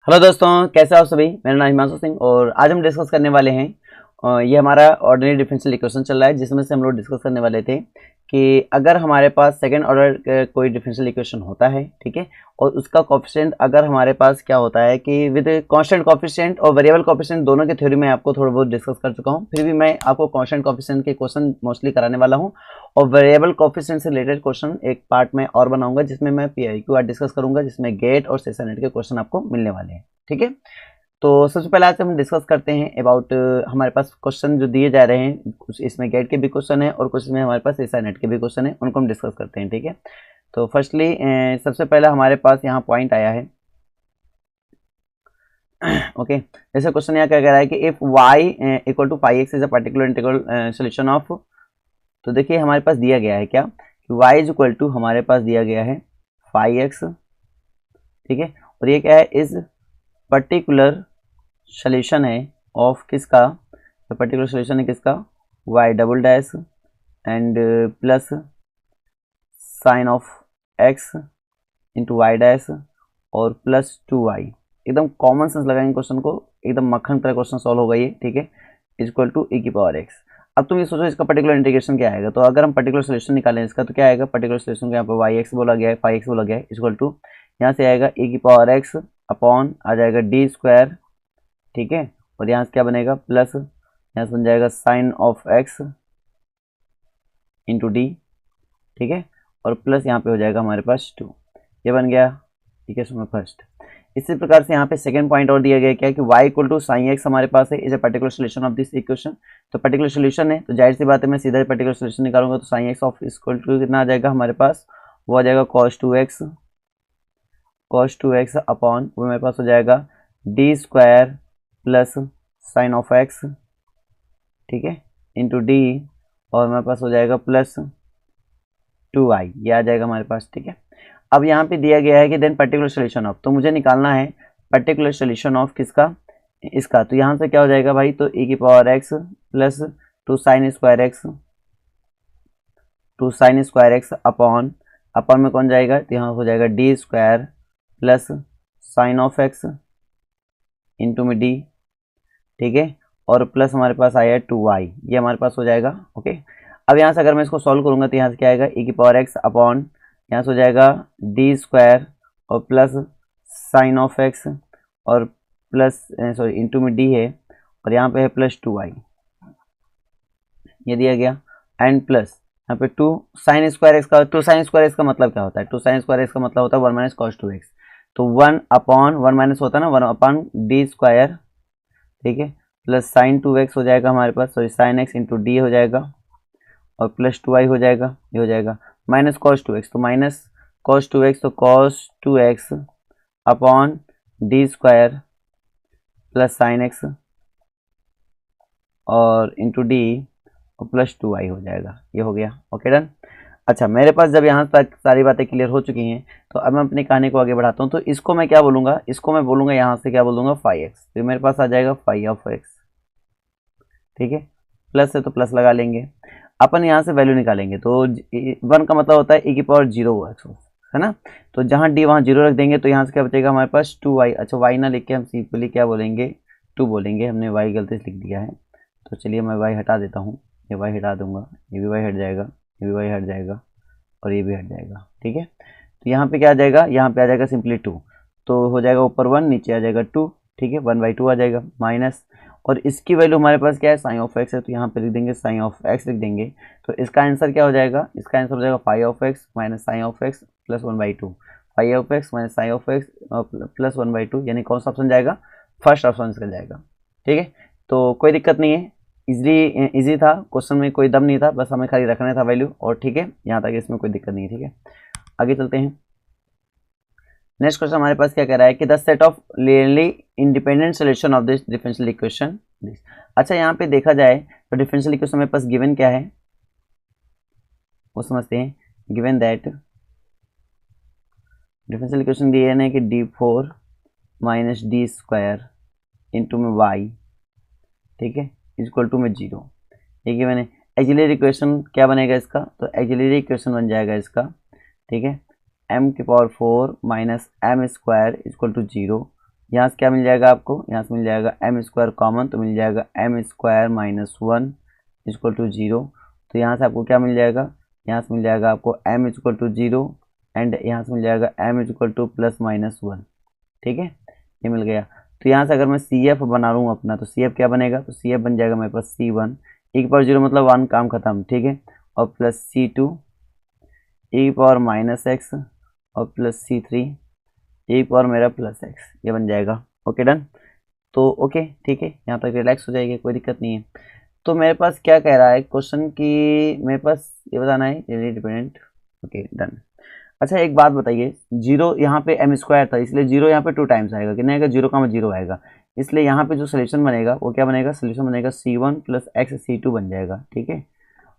Hello दोस्तों, कैसे हो आप सभी। मेरा नाम हिमांशु सिंह और आज हम डिस्कस करने वाले हैं ये हमारा ऑर्डिनरी डिफरेंशियल इक्वेशन चल रहा है, जिसमें से हम लोग डिस्कस करने वाले थे कि अगर हमारे पास सेकंड ऑर्डर कोई डिफरेंशियल इक्वेशन होता है, ठीक है, और उसका कोएफिशिएंट अगर हमारे पास क्या होता है कि विद कांस्टेंट कोएफिशिएंट और वेरिएबल कोएफिशिएंट दोनों की थ्योरी में आपको थोड़ा बहुत डिस्कस कर चुका हूँ। फिर भी मैं आपको कांस्टेंट कोएफिशिएंट के क्वेश्चन मोस्टली कराने वाला हूँ और वेरिएबल कोएफिशिएंट से रिलेटेड क्वेश्चन एक पार्ट में और बनाऊंगा, जिसमें मैं PIQ डिस्कस करूंगा, जिसमें गेट और सेशन नेट के क्वेश्चन आपको मिलने वाले हैं। ठीक है, तो सबसे पहले आज हम डिस्कस करते हैं अबाउट हमारे पास क्वेश्चन जो दिए जा रहे हैं। कुछ इसमें गेट के भी क्वेश्चन है और कुछ इसमें हमारे पास एसआई नेट के भी क्वेश्चन है, उनको हम डिस्कस करते हैं। ठीक है, तो फर्स्टली सबसे पहले हमारे पास यहाँ पॉइंट आया है ओके जैसे क्वेश्चन यहाँ क्या कह रहा है कि if y equal to five X is a particular integral solution of. तो देखिए हमारे पास दिया गया है क्या कि y इज इक्वल टू हमारे पास दिया गया है 5x, ठीक है, और ये क्या है इज पर्टिकुलर सोल्यूशन है ऑफ किसका, तो पर्टिकुलर सोल्यूशन है किसका, y double dash and plus sine of x into Y dash और प्लस 2y। एकदम कॉमन सेंस लगाएंगे क्वेश्चन को, एकदम मक्खन तरह क्वेश्चन सॉल्व होगा ये। ठीक है, इक्वल टू e की पावर x। अब तुम ये सोचो इसका पर्टिकुलर इंटीग्रेशन क्या आएगा, तो अगर हम पर्टिकुलर सोल्यूशन निकालें इसका तो क्या आएगा, पर्टिकुलर सोल्यूशन को यहाँ पर वाई एक्स बोला गया है, 5x बोला गया है, इक्वल टू यहाँ से आएगा e की पावर x अपॉन आ जाएगा डी स्क्वायर, ठीक है, और यहाँ से क्या बनेगा प्लस यहाँ से बन जाएगा sine of x into D, ठीक है, और प्लस यहाँ पे हो जाएगा हमारे पास 2। ये बन गया इक्वेशन में फर्स्ट। इसी प्रकार से यहाँ पे सेकंड पॉइंट और दिया गया क्या है कि y equal to sine X हमारे पास है, is a particular solution of this equation. तो पर्टिकुलर सोल्यूशन है तो जाहिर सी बात है मैं सीधा पर्टिकुलर सोल्यूशन निकालूंगा, तो sine X of equal to कितना आ जाएगा हमारे पास, वो आ जाएगा cos 2x अपॉन वो मेरे पास हो जाएगा D square plus sine of x, ठीक है, इंटू डी, और मेरे पास हो जाएगा प्लस 2i, ये आ जाएगा हमारे पास। ठीक है, अब यहाँ पे दिया गया है कि देन पर्टिकुलर सोल्यूशन ऑफ, तो मुझे निकालना है पर्टिकुलर सोल्यूशन ऑफ किसका, इसका। तो यहाँ से क्या हो जाएगा भाई, तो e की power x plus two sine square x upon upon में कौन जाएगा, तो यहाँ हो जाएगा D square plus sine of x into में डी, ठीक है, और प्लस हमारे पास आया 2y, ये हमारे पास हो जाएगा। ओके, अब यहाँ से अगर मैं इसको सॉल्व करूँगा तो यहाँ से क्या आएगा e की पावर x अपॉन यहाँ से हो जाएगा डी स्क्वायर और प्लस साइन ऑफ एक्स और प्लस सॉरी इंटू में डी है और यहाँ पे है प्लस 2y, ये दिया गया, एंड प्लस यहाँ पे 2 साइन स्क्वायर एक्स का। 2 साइन स्क्वायर एक्स का मतलब क्या होता है, 2 साइन स्क्वायर एक्स का मतलब होता है 1 माइनस कॉस 2x। तो 1 अपॉन 1 माइनस होता है ना 1 अपॉन डी स्क्वायर, ठीक है, प्लस साइन 2x हो जाएगा हमारे पास, sorry sine x into D हो जाएगा और प्लस 2y हो जाएगा, ये हो जाएगा माइनस कॉस 2x, तो माइनस कॉस 2x, तो cos 2x upon D square plus sign x और इंटू डी और प्लस 2y हो जाएगा, ये हो गया। Okay done. अच्छा, मेरे पास जब यहाँ तक सारी बातें क्लियर हो चुकी हैं तो अब मैं अपनी कहानी को आगे बढ़ाता हूँ। तो इसको मैं क्या बोलूँगा, इसको मैं बोलूँगा यहाँ से क्या बोलूँगा 5x, तो मेरे पास आ जाएगा 5 x, ठीक है, प्लस है तो प्लस लगा लेंगे, अपन यहाँ से वैल्यू निकालेंगे। तो 1 का मतलब होता है e की पावर 0 है ना, तो जहाँ d वहाँ 0 रख देंगे तो यहाँ से क्या बचेगा हमारे पास 2y। अच्छा, y ना लिख के हम सिंपली क्या बोलेंगे 2 बोलेंगे, हमने y गलती से लिख दिया है, तो चलिए मैं y हटा देता हूँ, ये y हटा दूंगा, ये भी y हट जाएगा, ये भी y हट जाएगा और ये भी हट जाएगा, ठीक है। तो यहाँ पे क्या आ जाएगा, यहाँ पे आ जाएगा सिंपली 2, तो हो जाएगा ऊपर 1 नीचे आ जाएगा 2, ठीक है, 1/2 आ जाएगा माइनस, और इसकी वैल्यू हमारे पास क्या है साइन ऑफ एक्स है, तो यहाँ पे लिख देंगे साइन ऑफ एक्स लिख देंगे। तो इसका आंसर क्या हो जाएगा, इसका आंसर हो जाएगा 5 minus sine of X plus 1/2, 5 minus sine of X plus 1/2, यानी कौन सा ऑप्शन जाएगा, फर्स्ट ऑप्शन इसका जाएगा। ठीक है, तो कोई दिक्कत नहीं है, इजी था क्वेश्चन में, कोई दम नहीं था, बस हमें खाली रखना था वैल्यू, और ठीक है यहाँ तक इसमें कोई दिक्कत नहीं है। ठीक है, आगे चलते हैं। नेक्स्ट क्वेश्चन हमारे पास क्या कह रहा है कि the set of linearly independent solution of this differential equation. अच्छा, यहाँ पे देखा जाए तो डिफरेंशियल इक्वेशन मेरे पास गिवन क्या है वो समझते हैं। गिवन दैट डिफरेंशियल इक्वेशन दिए है कि d4 minus D square into में y, ठीक है, इक्वल टू में 0, ये गिवन है। एक्सिलरी इक्वेशन क्या बनेगा इसका, तो एक्सिलरी इक्वेशन बन जाएगा इसका, ठीक है, m की power 4 minus M square equal to 0 यहाँ से क्या मिल जाएगा आपको, यहाँ से मिल जाएगा एम स्क्वायर कॉमन, तो मिल जाएगा M square minus one equal to zero. तो यहाँ से आपको क्या मिल जाएगा, यहाँ से मिल जाएगा आपको M equal to zero and यहाँ से मिल जाएगा M equal to plus minus one. ठीक है, ये मिल गया। तो यहाँ से अगर मैं सी एफ बना रहा हूँ अपना, तो सी एफ क्या बनेगा, तो सी एफ बन जाएगा मेरे पास सी वन ई की पावर जीरो मतलब वन, काम खत्म। ठीक है, और प्लस सी टू ई की पावर माइनस एक्स और प्लस सी थ्री ई की पावर मेरा प्लस एक्स, ये बन जाएगा। Okay done. तो ओके ठीक है, यहाँ तक रिलैक्स हो जाएगी, कोई दिक्कत नहीं है। तो मेरे पास क्या कह रहा है क्वेश्चन कि मेरे पास ये बताना है रिलेटिव डिपेंडेंट। Okay done. अच्छा एक बात बताइए, जीरो यहाँ पे एम स्क्वायर था, इसलिए जीरो यहाँ पे टू टाइम्स आएगा, कितना आएगा, जीरो का जीरो आएगा। इसलिए यहाँ पे जो सोल्यूशन बनेगा वो क्या बनेगा, सोल्यूशन बनेगा C one plus X C two बन जाएगा। ठीक है,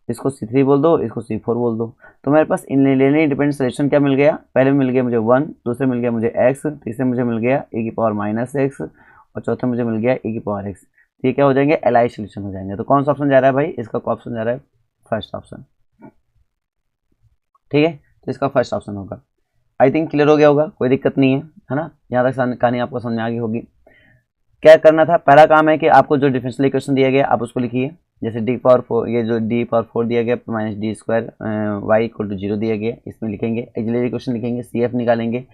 इसको सी थ्री बोल दो, इसको सी फोर बोल दो। तो मेरे पास इन लिनियरली इंडिपेंडेंट सोल्यूशन क्या मिल गया, पहले मिल गया मुझे वन, दूसरे मिल गया मुझे एक्स, तीसरे मुझे मिल गया ए की पावर माइनस एक्स और चौथे मुझे मिल गया ए की पावर एक्स। तो ये क्या हो जाएंगे, एलाई सोल्यूशन हो जाएंगे। तो कौन सा ऑप्शन जा रहा है भाई, इसका ऑप्शन जा रहा है फर्स्ट ऑप्शन। ठीक है, तो इसका फर्स्ट ऑप्शन होगा। आई थिंक क्लियर हो गया होगा, कोई दिक्कत नहीं है ना, यहाँ तक कहानी आपको समझ में आ गई होगी। क्या करना था, पहला काम है कि आपको जो डिफरेंशियल इक्वेशन दिया गया आप उसको लिखिए। जैसे डी पावर फोर, ये जो डी पावर फोर दिया गया minus D square Y equal to zero दिया गया, इसमें लिखेंगे एक्सिलरी इक्वेशन लिखेंगे, सी एफ निकालेंगे।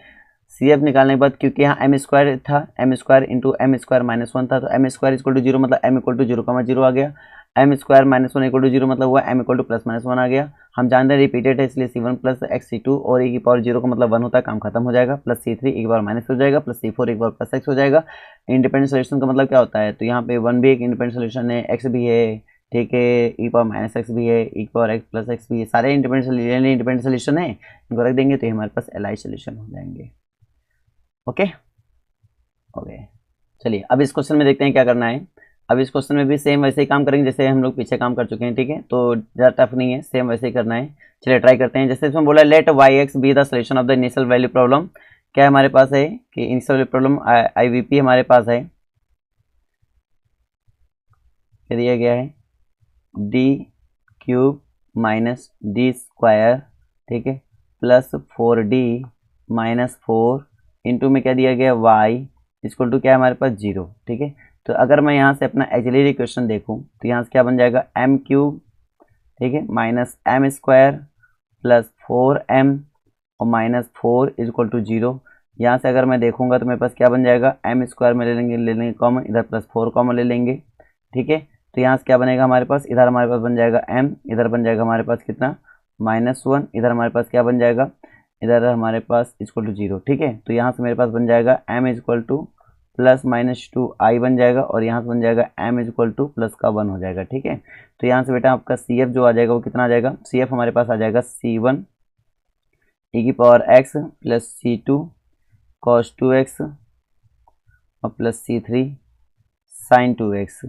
सी एफ निकालने के बाद क्योंकि यहाँ एम स्क्वायर था, M square into M square minus one था, तो M square equal to zero मतलब एम इक्वल टू जीरो का जीरो आ गया। M square minus one equal to zero मतलब हुआ M equal to plus minus one आ गया। हम जानते हैं रिपीटेड है इसलिए C one plus X C two और ए की पावर जीरो का मतलब वन होता है, काम खत्म हो जाएगा, प्लस सी थ्री ए की पावर माइनस हो जाएगा, प्लस सी फोर ए की पावर प्लस एक्स हो जाएगा। इंडिपेंडेंट सोल्यूशन का मतलब क्या होता है, तो यहाँ पे वन भी एक इंडिपेंडेंट सोल्यूशन है, एक्स भी है, ठीक है, ई पावर माइनस एक्स भी है, ई पावर एक्स प्लस एक्स भी है, सारे इंडिपेंडेंट सोल्यूशन है, इनको रख देंगे तो ये हमारे पास एल आई सोल्यूशन हो जाएंगे। ओके ओके, चलिए अब इस क्वेश्चन में देखते हैं क्या करना है। अब इस क्वेश्चन में भी सेम वैसे ही काम करेंगे जैसे हम लोग पीछे काम कर चुके हैं। ठीक है, तो ज़्यादा टफ नहीं है, सेम वैसे ही करना है। चलिए ट्राई करते हैं। जैसे इसमें बोला let Y X be the solution of the initial value problem. क्या हमारे पास है कि initial value problem I V P हमारे पास है, क्या दिया गया है, D cube minus D square, ठीक है, plus four D minus four into में क्या दिया गया वाई इक्वल टू क्या है हमारे पास जीरो। ठीक है, तो अगर मैं यहाँ से अपना एक्सिलरी इक्वेशन देखूँ तो यहाँ से क्या बन जाएगा एम क्यूब, ठीक है, minus M square plus four M और minus four equal to zero. यहाँ से अगर मैं देखूँगा तो मेरे पास क्या बन जाएगा, एम स्क्वायर में ले लेंगे कॉमन, इधर प्लस फोर कॉमन ले लेंगे। ठीक है, तो यहाँ से क्या बनेगा हमारे पास, इधर हमारे पास बन जाएगा एम, इधर बन जाएगा हमारे पास कितना माइनस वन, इधर हमारे पास क्या बन जाएगा, इधर हमारे पास इक्वल टू जीरो। ठीक है, तो यहाँ से मेरे पास बन जाएगा M equal to plus minus two I बन जाएगा और यहाँ से बन जाएगा एम इक्वल टू प्लस का वन हो जाएगा। ठीक है, तो यहाँ से बेटा आपका सी एफ जो आ जाएगा वो कितना आ जाएगा, सी एफ हमारे पास आ जाएगा सी वन ई की power X plus C two cos two X और plus C three sine two X,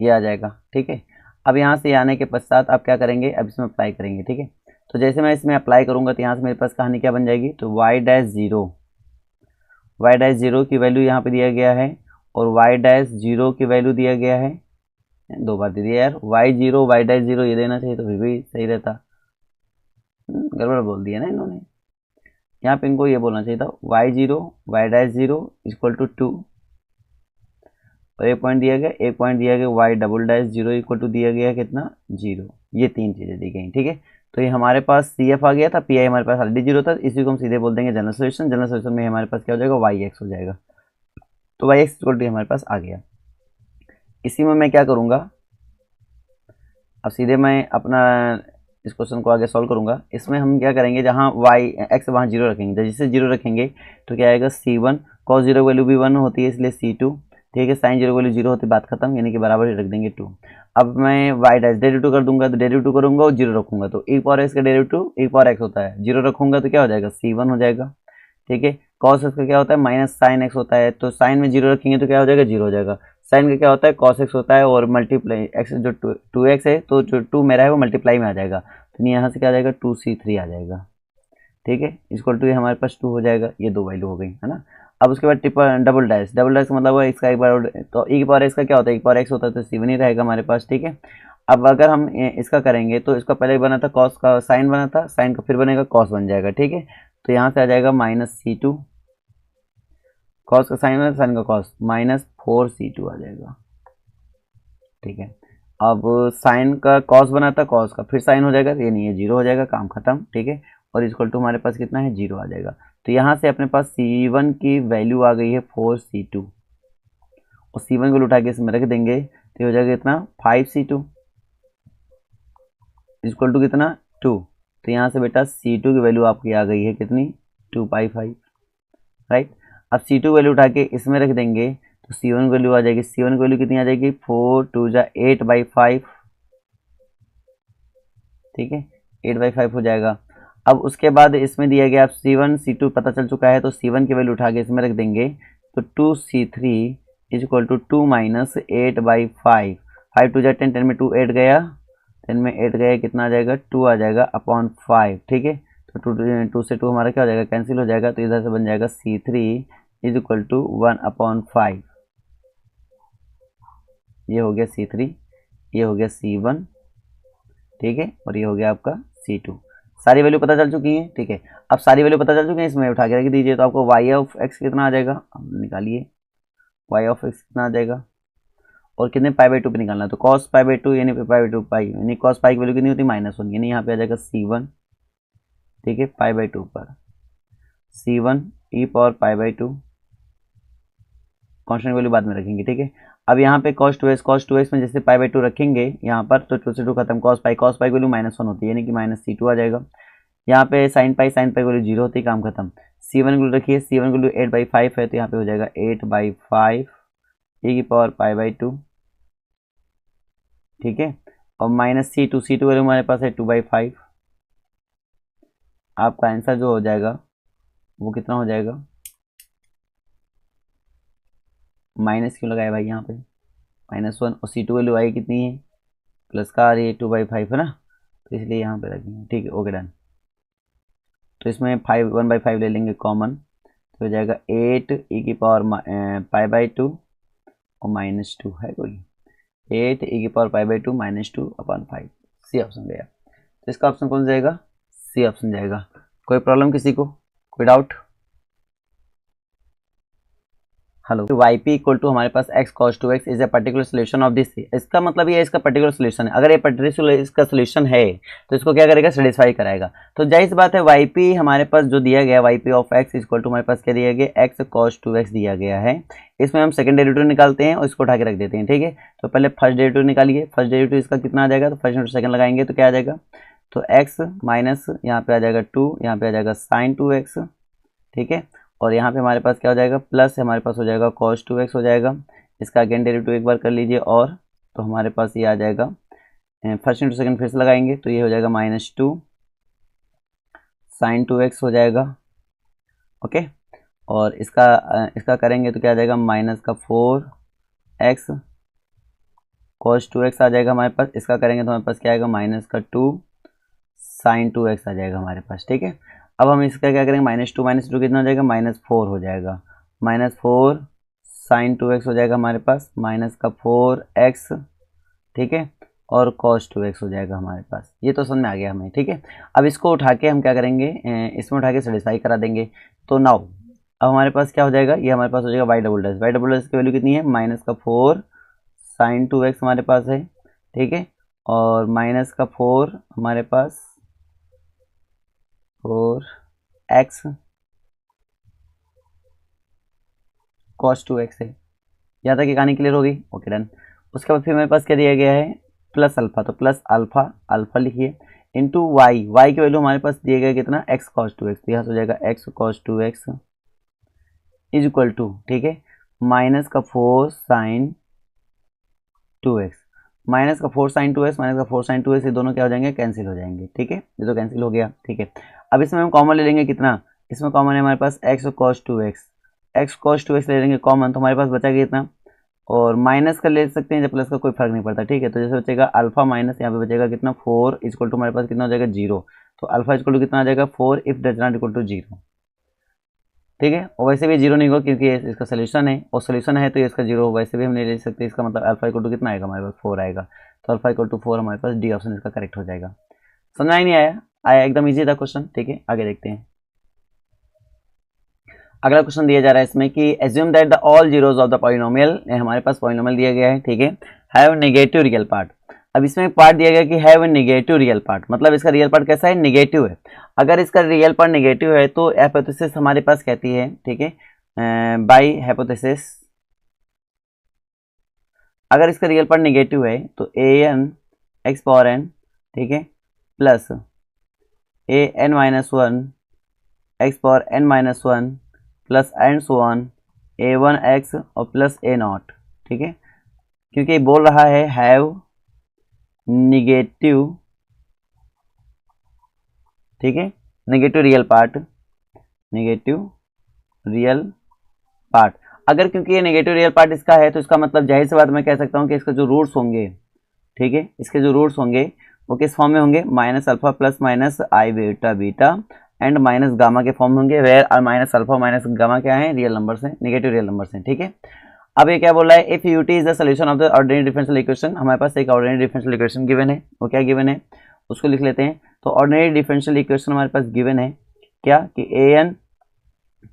ये आ जाएगा। ठीक है, अब यहाँ से आने के पश्चात आप क्या करेंगे, अब इसमें अप्लाई करेंगे। ठीक है, तो जैसे मैं इसमें अप्लाई करूँगा तो यहाँ से मेरे पास कहानी क्या बन जाएगी, तो Y dash zero, Y dash zero की वैल्यू यहाँ पे दिया गया है और वाई डैश जीरो की वैल्यू दिया गया है, दो बार दे दिया यार, Y zero Y dash zero ये देना चाहिए तो फिर भी सही रहता, गड़बड़ बोल दिया ना इन्होंने। यहाँ पे इनको ये बोलना चाहिए था Y zero Y dash zero equal to two और एक पॉइंट दिया गया, एक पॉइंट दिया गया Y double dash zero equal to दिया गया कितना जीरो, ये तीन चीज़ें दी गई। ठीक है, तो ये हमारे पास सी एफ आ गया था, पी आई हमारे पास ऑलरेडी जीरो था, इसी को हम सीधे बोल देंगे जनरल सोल्यूशन। जनरल सोल्यूशन में हमारे पास क्या हो जाएगा, वाई एक्स हो जाएगा, तो वाई एक्स इक्वल टू हमारे पास आ गया। इसी में मैं क्या करूँगा, अब सीधे मैं अपना इस क्वेश्चन को आगे सॉल्व करूँगा। इसमें हम क्या करेंगे, जहाँ वाई एक्स वहाँ जीरो रखेंगे, जिससे जीरो रखेंगे तो क्या आएगा सी वन, कॉस जीरो वैल्यू भी वन होती है इसलिए सी टू, ठीक है, साइन जीरो वैल्यू जीरो होती है, बात खत्म, यानी कि बराबर ही रख देंगे टू। अब मैं वाई डैश डेरिवेटिव कर दूंगा तो डेरिवेटिव करूंगा और जीरो रखूंगा तो एक पावर एक्स का डेरिवेटिव एक पावर एक्स होता है, जीरो रखूंगा तो क्या हो जाएगा सी वन हो जाएगा। ठीक है, कॉस एक्स का क्या होता है माइनस साइन एक्स होता है, तो साइन में जीरो रखेंगे तो क्या हो जाएगा जीरो हो जाएगा। साइन का क्या होता है कॉस एक्स होता है और मल्टीप्लाई एक्स जो टू एक्स है तो जो टू मेरा है वो मल्टीप्लाई में आ जाएगा, तो यहाँ से क्या आ जाएगा टू सी थ्री आ जाएगा। ठीक है, इक्वल टू हमारे पास टू हो जाएगा, ये दो वैल्यू हो गई है ना। अब उसके बाद डबल डैश, डबल डैश का मतलब है इसका एक बार, तो ई की पावर एक्स का क्या होता है, एक पावर एक्स होता है तो सी वन ही रहेगा हमारे पास। ठीक है, अब अगर हम इसका करेंगे तो इसका पहले बना था कॉस का, साइन बना था, साइन का फिर बनेगा कॉस बन जाएगा। ठीक है, तो यहाँ से आ जाएगा माइनस सी टू कॉस का साइन है, साइन का कॉस, -4c2 आ जाएगा। ठीक है, अब साइन का कॉस बना था, कॉस का फिर साइन हो जाएगा, ये नहीं है, जीरो हो जाएगा, काम खत्म। ठीक है, और इक्वल टू हमारे पास कितना है, जीरो आ जाएगा। तो यहाँ से अपने पास C1 की वैल्यू आ गई है 4c2, और C1 को उठा के इसमें रख देंगे तो हो जाएगा कितना, 5c2 इक्वल टू कितना, 2। तो यहाँ से बेटा C2 की वैल्यू आपकी आ गई है कितनी, 2π5, राइट। अब C2 वैल्यू उठा के इसमें रख देंगे तो C1 की वैल्यू आ जाएगी, C1 की वैल्यू कितनी आ जाएगी, 4×2=8/5। ठीक है, 8/5 हो जाएगा। अब उसके बाद इसमें दिया गया, आप C1 C2 पता चल चुका है, तो C1 की वैल्यू उठा के इसमें रख देंगे तो 2c3 इक्वल टू 2 - 8/5। 5×2=10, 10 में 2 8 गया, 10 में 8 गया, कितना आ जाएगा, 2 आ जाएगा अपॉन 5। ठीक है, तो 2 से 2 हमारा क्या हो जाएगा, कैंसिल हो जाएगा। तो इधर से बन जाएगा C3 इक्वल टू 1/5। ये हो गया C3, ये हो गया C1। ठीक है, और ये हो गया आपका C2। सारी वैल्यू पता चल चुकी है। ठीक है, अब सारी वैल्यू पता चल चुकी है, इसमें उठा के रख दीजिए तो आपको y(x) कितना आ जाएगा, निकालिए y(x) कितना आ जाएगा, और कितने π/2 पे निकालना है, तो cos π/2 यानी π/2 पाई, यानी cos पाई की वैल्यू कितनी होती है, -1, यानी यहाँ पे आ जाएगा C1। ठीक है, π/2 पर C1 e⁻π/2, कॉन्स्टेंट वैल्यू बाद में रखेंगे। ठीक है, अब यहाँ पे cos 2x में जैसे π/2 रखेंगे यहाँ पर, तो 2 से 2 खत्म, cos पाई की वैल्यू -1 होती है, यानी कि -C2 आ जाएगा। यहाँ पे sin पाई की वैल्यू 0 होती है, काम खत्म। C1 की वैल्यू रखिए, C1 की वैल्यू 8/5 है, तो यहाँ पे हो जाएगा 8/5 e⁻π/2। ठीक है, और -C2 वैल्यू हमारे पास है 2/5। आपका आंसर जो हो जाएगा वो कितना हो जाएगा, माइनस क्यों लगाया भाई यहाँ पे, -1, और C2 वैल्यू आई कितनी है, प्लस का आ रही है 2/5 है ना, तो इसलिए यहाँ पे रखेंगे। ठीक है, ओके डन। तो इसमें 1/5 ले लेंगे कॉमन, तो हो जाएगा 8 e⁻π/2 और -2 है कोई, 8 e⁻π/2 -2/5। सी ऑप्शन गया, तो इसका ऑप्शन कौन जाएगा, सी ऑप्शन जाएगा। कोई प्रॉब्लम किसी को, कोई doubt, hello. yp equal to हमारे पास x cos 2x is a particular solution of this. इसका मतलब ये इसका पर्टिकुलर सोल्यूशन है, अगर ये पर्टिकुलर इसका सोल्यूशन है तो इसको क्या करेगा, सेटिस्फाई कराएगा। तो जाहिर सी बात है yp हमारे पास जो दिया गया yp of x equal to हमारे पास क्या दिया गया, x cos 2x दिया गया है। इसमें हम सेकंड डेरिवेटिव निकालते हैं और इसको उठा के रख देते हैं। ठीक है, तो पहले फर्स्ट डेरिवेटिव निकालिए, फर्स्ट डेरिवेटिव इसका कितना आ जाएगा, तो फर्स्ट इंटू सेकंड लगाएंगे तो क्या आ जाएगा, तो x माइनस यहाँ पे आ जाएगा 2, यहाँ पे आ जाएगा sin 2x। ठीक है, और यहाँ पे हमारे पास क्या हो जाएगा, प्लस हमारे पास हो जाएगा cos 2x हो जाएगा। इसका अगेन डेरिवेटिव एक बार कर लीजिए, और तो हमारे पास ये आ जाएगा, फर्स्ट इंटू सेकंड फिर से लगाएंगे तो ये हो जाएगा -2 sin 2x हो जाएगा। ओके, और इसका करेंगे तो क्या आ जाएगा, -4x cos 2x आ जाएगा हमारे पास। इसका करेंगे तो हमारे पास क्या आएगा, -2 sin 2x आ जाएगा हमारे पास। ठीक है, अब हम इसका क्या करेंगे, -2 कितना हो जाएगा, -4 हो जाएगा, -4 sin 2x हो जाएगा हमारे पास, -4x। ठीक है, और cos 2x हो जाएगा हमारे पास। ये तो समझ में आ गया हमें। ठीक है, अब इसको उठा के हम क्या करेंगे, इसमें उठा के सेटिस्फाई करा देंगे। तो नाउ अब हमारे पास क्या हो जाएगा, ये हमारे पास हो जाएगा y डबल की वैल्यू कितनी है, -4 sin 2x हमारे पास है। ठीक है, और -4 हमारे पास 4x cos 2x है। यहाँ तक की कहानी क्लियर होगी, ओके डन। उसके बाद फिर मेरे पास क्या दिया गया है, प्लस अल्फा, तो प्लस अल्फा लिखिए इंटू वाई की वैल्यू हमारे पास दिया गया कितना, x cos 2x, तो यहाँ से हो जाएगा x cos 2x is equal to, ठीक है, -4 sin 2x, -4 sin 2x ये दोनों क्या हो जाएंगे, कैंसिल हो जाएंगे। ठीक है, ये तो कैंसिल हो गया। ठीक है, अब इसमें हम कॉमन ले लेंगे कितना, इसमें कॉमन है हमारे पास x cos 2x ले लेंगे कॉमन, तो हमारे पास बचा कितना, और माइनस का ले सकते हैं, जब प्लस का कोई फर्क नहीं पड़ता। ठीक है, तो जैसे बचेगा अल्फा माइनस, यहाँ पे बचेगा कितना, 4 इक्वल टू हमारे पास कितना हो जाएगा, 0। तो अल्फा इक्वल टू कितना आ जाएगा, 4 if does not equal to 0। ठीक है, और वैसे भी 0 नहीं होगा क्योंकि इसका सोल्यूशन है, और सोल्यूशन है तो इसका 0 वैसे भी हम नहीं ले सकते। इसका मतलब अल्फा इक्वल टू कितना आएगा हमारे पास, 4 आएगा। तो अल्फा इक्वल टू 4 हमारे पास डी ऑप्शन इसका करेक्ट हो जाएगा। समझ ही नहीं आया, एकदम ईजी था क्वेश्चन। ठीक है, आगे देखते हैं। अगला क्वेश्चन दिया जा रहा है इसमें कि assume that the all zeros of the polynomial, हमारे पास पॉलिनोमियल दिया गया है, ठीक है, हैव नेगेटिव रियल पार्ट। अब इसमें एक पार्ट दिया गया कि हैव नेगेटिव रियल पार्ट, मतलब इसका रियल पार्ट कैसा है, नेगेटिव है। अगर इसका रियल पार्ट नेगेटिव है तो हाइपोथेसिस हमारे पास कहती है, ठीक है, बाय हाइपोथेसिस अगर इसका रियल पार्ट नेगेटिव है तो A N X power N, ठीक है, plus A N minus one X power N minus one plus and so one A one X और प्लस ए नॉट, ठीक है, क्योंकि बोल रहा है हैव निगेटिव, ठीक है, negative real part, negative real part. अगर क्योंकि ये नेगेटिव रियल पार्ट इसका है तो इसका मतलब जाहिर सी बात मैं कह सकता हूँ कि इसके जो रूट्स होंगे, ठीक है, इसके जो रूट्स होंगे वो किस फॉर्म में होंगे, minus alpha plus minus I beta beta and minus gamma के फॉर्म में होंगे, where minus alpha minus gamma क्या है, रियल नंबर्स हैं, नेगेटिव रियल नंबर्स हैं, ठीक है। अब ये क्या बोल रहा है, if UT is the solution of the ordinary differential equation, हमारे पास एक ऑर्डिनरी डिफरेंशियल इक्वेशन गिवन है, वो क्या गिवन है उसको लिख लेते हैं। तो ऑर्डिनरी डिफरेंशियल इक्वेशन हमारे पास गिवन है क्या कि ए एन,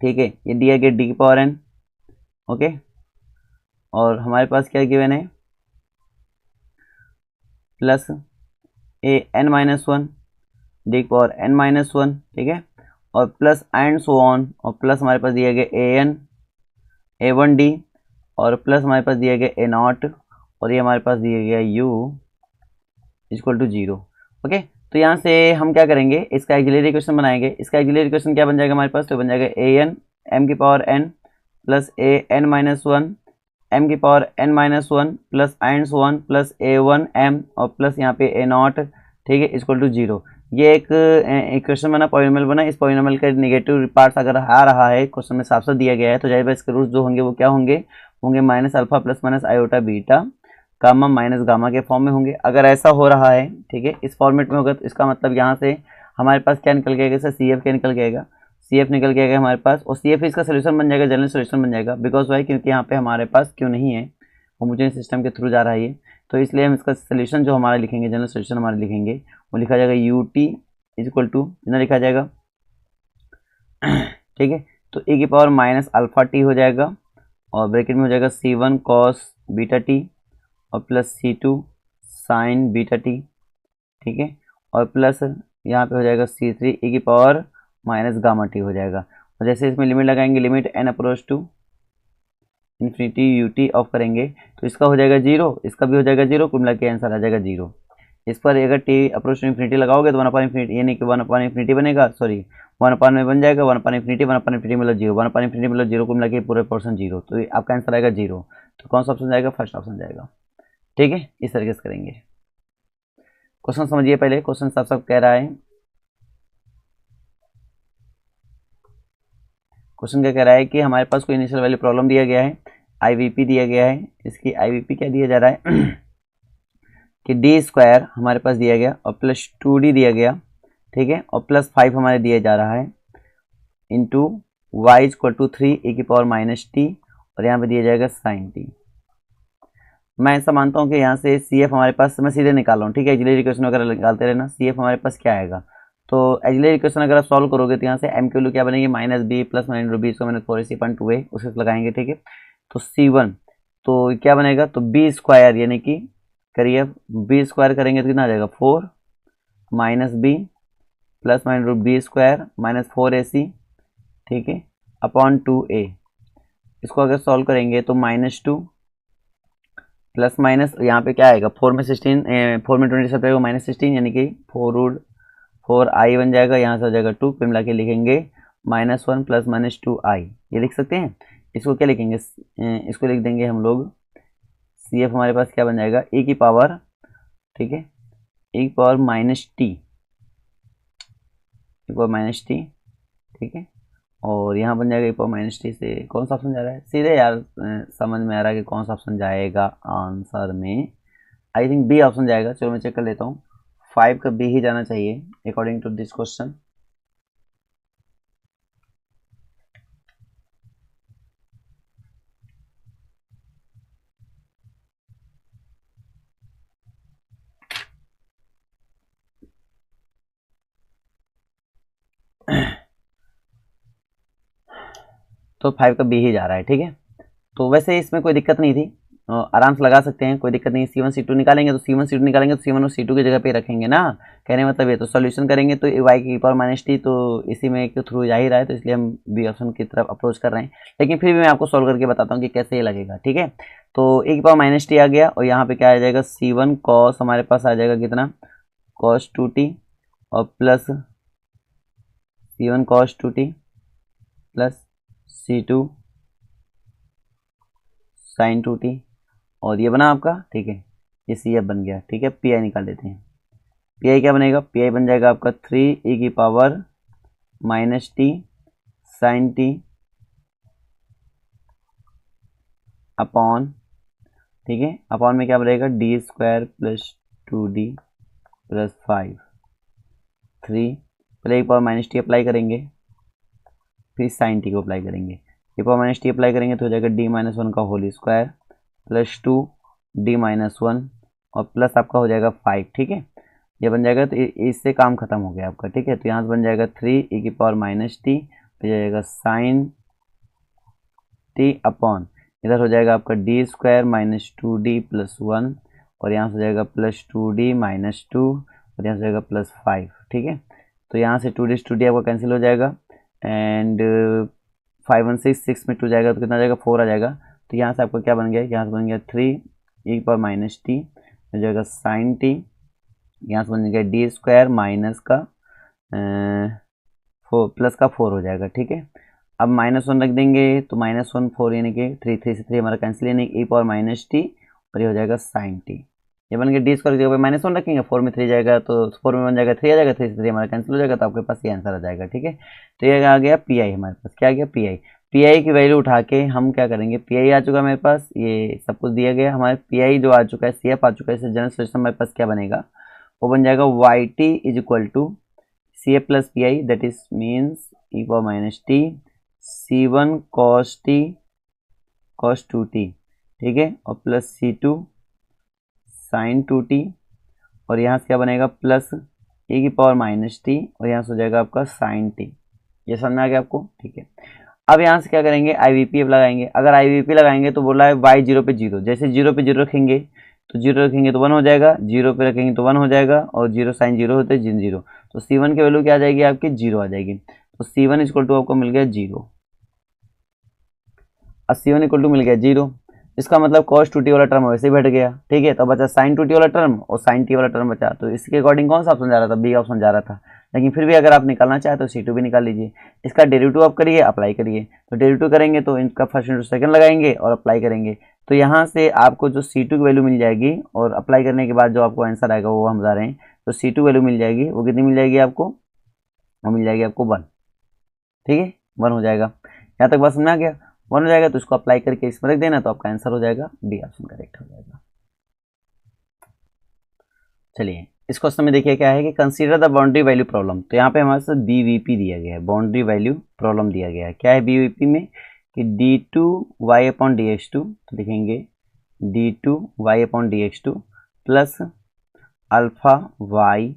ठीक है, ये दिया गया डी की पावर एन, ओके, और हमारे पास क्या गिवन है plus A N minus one D की पावर एन माइनस वन, ठीक है, और प्लस एंड सो ऑन, और प्लस हमारे पास दिया गया A N A one D और प्लस हमारे पास दिया गया ए नॉट और ये हमारे पास दिया गया U equal to zero, okay. तो यहाँ से हम क्या करेंगे, इसका एक्सिलरी इक्वेशन बनाएंगे। इसका एक्सिलरी इक्वेशन क्या बन जाएगा हमारे पास, तो बन जाएगा ए एन एम की power N plus A N minus one M की power N minus one plus and one plus A one M और प्लस यहाँ पे ए नॉट, ठीक है, इक्वल टू जीरो। ये एक इक्वेशन बना, पॉलिनोमियल बना। इस पॉलिनोमियल का नेगेटिव पार्ट्स अगर आ रहा है, क्वेश्चन में साफ साफ दिया गया है, तो जाहिर है इसके रूट्स जो होंगे वो क्या होंगे, होंगे minus alpha plus minus iota beta gamma minus gamma के फॉर्म में होंगे। अगर ऐसा हो रहा है, ठीक है, इस फॉर्मेट में होगा तो इसका मतलब यहाँ से हमारे पास क्या निकल गएगा, सर सी एफ क्या निकल गएगा, सी एफ निकल गएगा हमारे पास, और सी एफ इसका सोल्यूशन बन जाएगा, जनरल सोल्यूशन बन जाएगा। बिकॉज वाई, क्योंकि यहाँ पे हमारे पास क्यों नहीं है, होमोजेनियस सिस्टम के थ्रू जा रहा है ये, तो इसलिए हम इसका सोल्यूशन जो हमारा लिखेंगे, जनरल सोल्यूशन हमारे लिखेंगे, वो लिखा जाएगा यू टी इक्वल टू इतना लिखा जाएगा, ठीक है। तो ए की पावर माइनस अल्फा टी हो जाएगा और ब्रैकेट में हो जाएगा C one cos beta T और plus C two sine beta T, ठीक है, और प्लस यहाँ पे हो जाएगा सी थ्री ए की पावर माइनस गामा टी हो जाएगा। और जैसे इसमें लिमिट लगाएंगे, limit N approach to infinity U T of करेंगे तो इसका हो जाएगा जीरो, इसका भी हो जाएगा जीरो, कुल मिला के आंसर आ जाएगा जीरो। इस पर अगर टी अप्रोच टू इन्फिनिटी लगाओगे तो वन अपॉन इन्फिनिटी, यानी कि वन अपॉन इन्फिनिटी बनेगा, सॉरी वन अपॉन में बन जाएगा one upon infinity, one upon infinity मतलब जीरो, वन अपॉन इन्फिनिटी मतलब जीरो, कुल मिला के पूरे पर्सन जीरो, तो आपका आंसर आएगा जीरो। तो कौन सा ऑप्शन जाएगा, फर्स्ट ऑप्शन जाएगा, ठीक है। इस तरीके से करेंगे। क्वेश्चन समझिए पहले, क्वेश्चन साफ साफ कह रहा है, क्वेश्चन क्या कह रहा है कि हमारे पास कोई इनिशियल वैल्यू प्रॉब्लम दिया गया है, आईवीपी दिया गया है। इसकी आईवीपी क्या दिया जा रहा है कि डी स्क्वायर हमारे पास दिया गया और प्लस टू डी दिया गया, ठीक है, और प्लस फाइव हमारे दिया जा रहा है into Y equal to three A की पावर माइनस टी और यहाँ पे दिया जाएगा साइन टी। मैं ऐसा मानता हूँ कि यहाँ से सी एफ हमारे पास, मैं सीधे निकाल रहा हूँ, ठीक है, एक्सिलरी इक्वेशन वगैरह निकालते रहना। सी एफ हमारे पास क्या आएगा, तो एक्सिलरी इक्वेशन अगर आप सॉल्व करोगे तो यहाँ से एम क्यू क्या बनेगी, minus B plus minus B, इसको मैंने four C point two A उसे लगाएंगे, ठीक है। तो सी वन तो क्या बनेगा, तो बी स्क्वायर यानी कि करिए बी स्क्वायर करेंगे तो कितना आ जाएगा, four minus B plus minus B square minus four A C, ठीक है, अपॉन टू ए। इसको अगर सॉल्व करेंगे तो माइनस टू प्लस माइनस यहाँ पे क्या आएगा, फोर में सिक्सटीन, फोर में ट्वेंटी सब माइनस सिक्सटीन, यानी कि फोर रूट फोर आई बन जाएगा, यहाँ से हो जाएगा टू, फिर मिला के लिखेंगे minus one plus minus two I, ये लिख सकते हैं। इसको क्या लिखेंगे, इसको लिख देंगे हम लोग सी एफ हमारे पास क्या बन जाएगा, ए की पावर, ठीक है, ए की पावर माइनस टी, ए पावर माइनस टी, ठीक है, और यहाँ बन जाएगा ए पावर माइनस टी से कौन सा ऑप्शन जा रहा है, सीधे यार समझ में आ रहा है कि कौन सा ऑप्शन जाएगा आंसर में, आई थिंक बी ऑप्शन जाएगा। चलो मैं चेक कर लेता हूँ, फाइव का बी ही जाना चाहिए अकॉर्डिंग टू दिस क्वेश्चन। तो 5 का बी ही जा रहा है, ठीक है। तो वैसे इसमें कोई दिक्कत नहीं थी, आराम से लगा सकते हैं, कोई दिक्कत नहीं। C1 C2 निकालेंगे तो C1 C2 निकालेंगे तो C1 और C2 की जगह पे रखेंगे ना, कहने का मतलब ये। तो सॉल्यूशन करेंगे तो y की पावर माइनस टी तो इसी में के थ्रू जा ही रहा है, तो इसलिए हम बी ऑप्शन की तरफ अप्रोच कर रहे हैं। लेकिन फिर भी मैं आपको सॉल्व करके बताता हूँ कि कैसे ये लगेगा, ठीक है। तो e की पावर माइनस टी आ गया, और यहाँ पे क्या आ जाएगा, C1 कॉस हमारे पास आ जाएगा कितना, कॉस 2t, और plus C1 cos 2t plus C2 sign 2t, और ये बना आपका, ठीक है, ये सी एफ बन गया, ठीक है। पी आई निकाल लेते हैं। पी आई क्या बनेगा, पी आई बन जाएगा आपका 3 की power minus T sine T upon, ठीक है, अपॉन में क्या बनेगा, D square plus 2d plus 5, 3 पहले एक पावर माइनस टी अप्लाई करेंगे, फिर साइन टी को अप्लाई करेंगे। ये पावर माइनस टी अप्लाई करेंगे तो हो जाएगा d-1 का होल स्क्वायर प्लस 2 d-1 और प्लस आपका हो जाएगा 5, ठीक है। ये बन जाएगा, तो इससे काम खत्म हो गया आपका, ठीक है। तो यहाँ से बन जाएगा 3 की पावर माइनस टी, हो जाएगा साइन टी अपॉन, इधर हो जाएगा आपका D square minus 2d plus 1, और यहाँ से हो जाएगा प्लस 2d माइनस 2, और यहाँ से हो जाएगा प्लस 5, ठीक है। तो यहाँ से 2d आपका कैंसिल हो जाएगा, एंड 5 1 6 में 2 जाएगा तो कितना जाएगा, 4 आ जाएगा। तो यहाँ से आपका क्या बन गया, यहाँ से बन गया 3 की पावर माइनस टी, हो जाएगा साइन टी, यहाँ से बन गया डी स्क्वायर माइनस का 4 प्लस का 4 हो जाएगा, ठीक है। अब -1 रख देंगे तो -1 4 यानी कि 3 3 से 3 हमारा कैंसिल, यानी e पावर माइनस टी, और ये हो जाएगा साइन टी। ये बन गया डी स्क्वायर की जगह पे -1 रखेंगे, 4 में 3 जाएगा तो 4 में बन जाएगा 3 आ जाएगा, 3 से 3 हमारा कैंसिल हो जाएगा, तो आपके पास ये आंसर आ जाएगा, ठीक है। तो ये आ गया पी आई, हमारे पास क्या आ गया, पी आई। पी आई की वैल्यू उठा के हम क्या करेंगे, पी आई आ चुका मेरे पास, ये सब कुछ दिया गया, हमारे पी आई जो आ चुका है, सी एफ आ चुका है, जनरल सोल्यूशन हमारे पास क्या बनेगा, वो बन जाएगा Y T is equal to C F plus P I, that is means E power minus T C1 cos t cos 2t, ठीक है, और प्लस C2 sin 2t, और यहाँ से क्या बनेगा, प्लस e की पावर माइनस टी, और यहाँ से हो जाएगा आपका sin t। ये समझ में आ गया आपको, ठीक है। अब यहाँ से क्या करेंगे, IVP लगाएंगे। अगर IVP लगाएंगे तो बोला है y 0 पे 0, जैसे 0 पे 0 रखेंगे तो 0 रखेंगे तो 1 हो जाएगा, 0 पे रखेंगे तो 1 हो जाएगा, और 0 साइन 0 होते हैं 0, तो C1 की वैल्यू क्या आ जाएगी आपकी, 0 आ जाएगी। तो C1 इक्वल टू आपको मिल गया 0, और C1 इक्वल टू मिल गया 0। इसका मतलब cos 2t वाला टर्म वैसे ही बैठ गया, ठीक है। तो बचा sin 2t वाला टर्म और sin t वाला टर्म बचा, तो इसके अकॉर्डिंग कौन सा ऑप्शन जा रहा था, बी ऑप्शन जा रहा था। लेकिन फिर भी अगर आप निकालना चाहे तो C2 भी निकाल लीजिए। इसका डेरिवेटिव आप करिए, अप्लाई करिए। तो डेरिवेटिव करेंगे तो इनका फर्स्ट इंटू सेकंड लगाएंगे और अप्लाई करेंगे, तो यहाँ से आपको जो C2 की वैल्यू मिल जाएगी, और अप्लाई करने के बाद जो आपको आंसर आएगा वो हम बता रहे हैं। तो C2 वैल्यू मिल जाएगी, वो कितनी मिल जाएगी आपको, वो मिल जाएगी आपको 1, ठीक है, 1 हो जाएगा। यहाँ तक बात समझ में आ गया, 1 हो जाएगा तो इसको अप्लाई करके इसमें रख देना, तो आपका आंसर हो जाएगा बी ऑप्शन करेक्ट हो जाएगा। चलिए इस क्वेश्चन में देखिए क्या है कि consider the boundary value problem. तो यहाँ पे हमारे साथ बीवीपी दिया गया है, बाउंड्री वैल्यू प्रॉब्लम दिया गया है। क्या है बीवीपी में कि d2y अपॉन dx2, तो लिखेंगे d2y upon dx2 plus alpha y,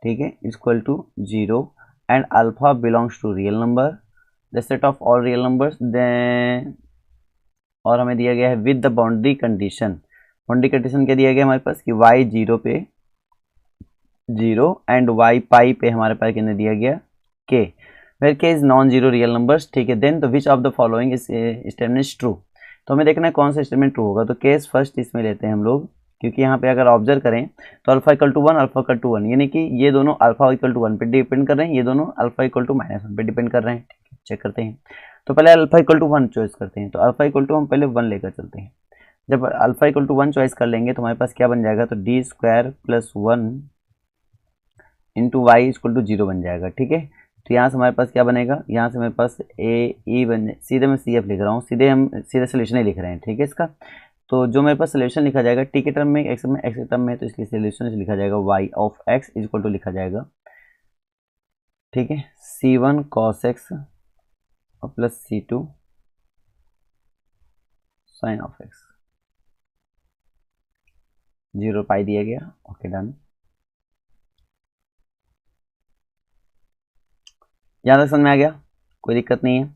ठीक है, equal to 0 and alpha belongs to real number, the set of all real numbers, then, और हमें दिया गया है with the boundary condition. Boundary condition क्या दिया गया हमारे पास कि y 0 पे 0 एंड y पाई पे हमारे पास कितने दिया गया k, where k is non zero real numbers, ठीक है। देन तो which of the following statement is true, तो हमें देखना है कौन सा स्टेटमेंट ट्रू होगा। तो केस फर्स्ट इसमें लेते हैं हम लोग, क्योंकि यहाँ पे अगर ऑब्जर्व करें तो alpha equal to 1 alpha equal to 1, यानी कि ये दोनों अल्फा इक्वल टू 1 पे डिपेंड कर रहे हैं, ये दोनों अल्फा इक्वल टू -1 पे डिपेंड कर रहे हैं, ठीक है। चेक करते हैं, तो पहले अल्फा इक्वल टू 1 चॉइस करते हैं। तो अल्फा इक्वल टू हम पहले 1 लेकर चलते हैं। जब अल्फा इक्वल टू 1 चॉइस कर लेंगे तो हमारे पास क्या बन जाएगा, तो D square plus 1 into Y equal to 0 बन जाएगा, ठीक है। तो यहाँ से हमारे पास क्या बनेगा, यहाँ से हमारे पास ए ई बन, सीधे मैं सी एफ लिख रहा हूँ, हम सीधे सोल्यूशन ही लिख रहे हैं, ठीक है इसका। तो जो मेरे पास सोल्यूशन लिखा जाएगा टी के टर्म में, एक्स में, एक्स के टर्म में, तो इसलिए सोल्यूशन लिखा जाएगा Y of X is equal to लिखा जाएगा, ठीक है, C1 cos x और plus C2 sine of x, 0 pi दिया गया, ओके डन। यहाँ तक समझ में आ गया। कोई दिक्कत नहीं है।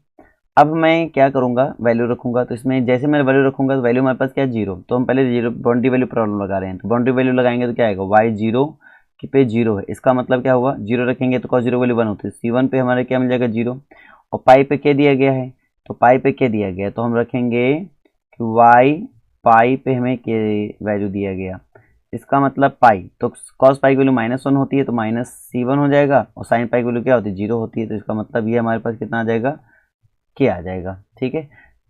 अब मैं क्या करूँगा, वैल्यू रखूँगा, तो इसमें जैसे मैं वैल्यू रखूँगा तो वैल्यू हमारे पास क्या है, जीरो, तो हम पहले जीरो बाउंड्री वैल्यू प्रॉब्लम लगा रहे हैं, तो बाउंड्री वैल्यू लगाएंगे तो क्या आएगा, वाई जीरो की पे जीरो है, इसका मतलब क्या हुआ, जीरो रखेंगे तो कॉस जीरो वैल्यू 1 होती है, C1 पे हमारे क्या मिल जाएगा, जीरो, और पाई पे क्या दिया गया है, तो पाई पे क्या दिया गया है, तो हम रखेंगे कि वाई पाई पे हमें के वैल्यू दिया गया, इसका मतलब पाई, तो कॉस पाई की वैल्यू -1 होती है तो -C1 हो जाएगा, और साइन पाई की वैल्यू क्या होती है, जीरो होती है, तो इसका मतलब ये हमारे पास कितना आ जाएगा, के आ जाएगा। ठीक है,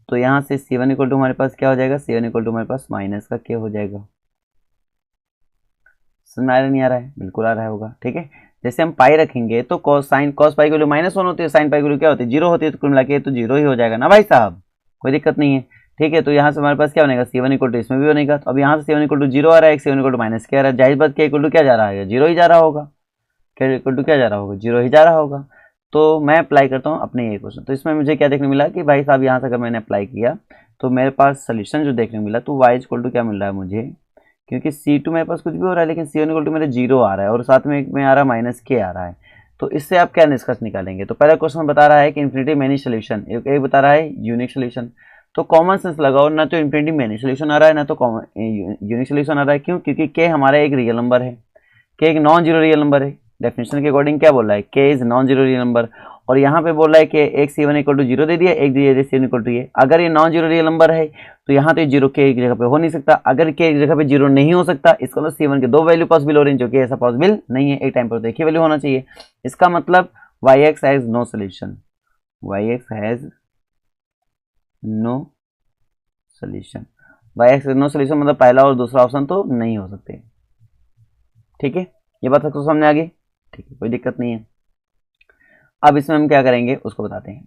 तो यहाँ से C1 इक्वल टू हमारे पास क्या हो जाएगा, C1 इक्वल टू हमारे पास माइनस का क्या हो जाएगा, समझ में आ रहा नहीं आ रहा है, बिल्कुल आ रहा होगा। ठीक है, जैसे हम पाई रखेंगे तो कॉस पाई की वैल्यू -1 होती है, साइन पाई की वैल्यू क्या होती है, जीरो होती है, तो कुल मिला के तो जीरो ही हो जाएगा ना भाई साहब, कोई दिक्कत नहीं है। ठीक है, तो यहाँ से हमारे पास क्या बनेगा, C1 इक्वल टू, इसमें भी बनेगा, तो अब यहाँ से C1 इक्वल टू जीरो आ रहा है, C1 इक्वल टू माइनस क्या आ रहा है, जाहिर बात क्या इक्वल टू क्या जा रहा है, जीरो ही जा रहा होगा, क्या इक्वल टू क्या जा रहा होगा, जीरो ही जा रहा होगा। तो मैं अप्लाई करता हूँ अपने ये क्वेश्चन, तो इसमें मुझे क्या देखने मिला कि भाई साहब यहाँ से अगर मैंने अप्लाई किया तो मेरे पास सोल्यूशन जो देखने मिला, तो y इक्वल टू क्या मिल रहा है मुझे, क्योंकि C2 मेरे पास कुछ भी हो रहा है लेकिन C1 इक्वल टू मेरे जीरो आ रहा है और साथ में एक में आ रहा है माइनस के आ रहा है, तो इससे आप क्या निष्कर्ष निकालेंगे, तो पहला क्वेश्चन बता रहा है कि इन्फिनिटी मैनी सोल्यूशन, एक बता रहा है यूनिक सोल्यूशन, तो कॉमन सेंस लगाओ, ना तो इन्फिनिटी मैनी सोल्यूशन आ रहा है ना तो यूनिक सोल्यूशन आ रहा है, क्यों, क्योंकि के हमारा एक रियल नंबर है, के एक नॉन जीरो रियल नंबर है, डेफिनेशन के अकॉर्डिंग क्या बोल रहा है, के is non zero real number, और यहाँ पे बोल रहा है कि एक C1 इक्वल टू जीरो दे दिया, एक दिया C1 इक्वल टू ये, अगर ये नॉन जीरो रियल नंबर है तो यहाँ तो जीरो के एक जगह पे हो नहीं सकता, अगर के एक जगह पे जीरो नहीं हो सकता, इसका मतलब C1 के दो वैल्यू पॉसिबल हो रही है, जो कि ऐसा पॉसिबल नहीं है, एक टाइम पर तो एक ही वैल्यू होना चाहिए, इसका मतलब yx has no solution, yx has no solution, yx has no solution मतलब पहला और दूसरा ऑप्शन तो नहीं हो सकते। ठीक है, ये बात आपको समझ में आ गई, ठीक है, कोई दिक्कत नहीं है। अब इसमें हम क्या करेंगे उसको बताते हैं,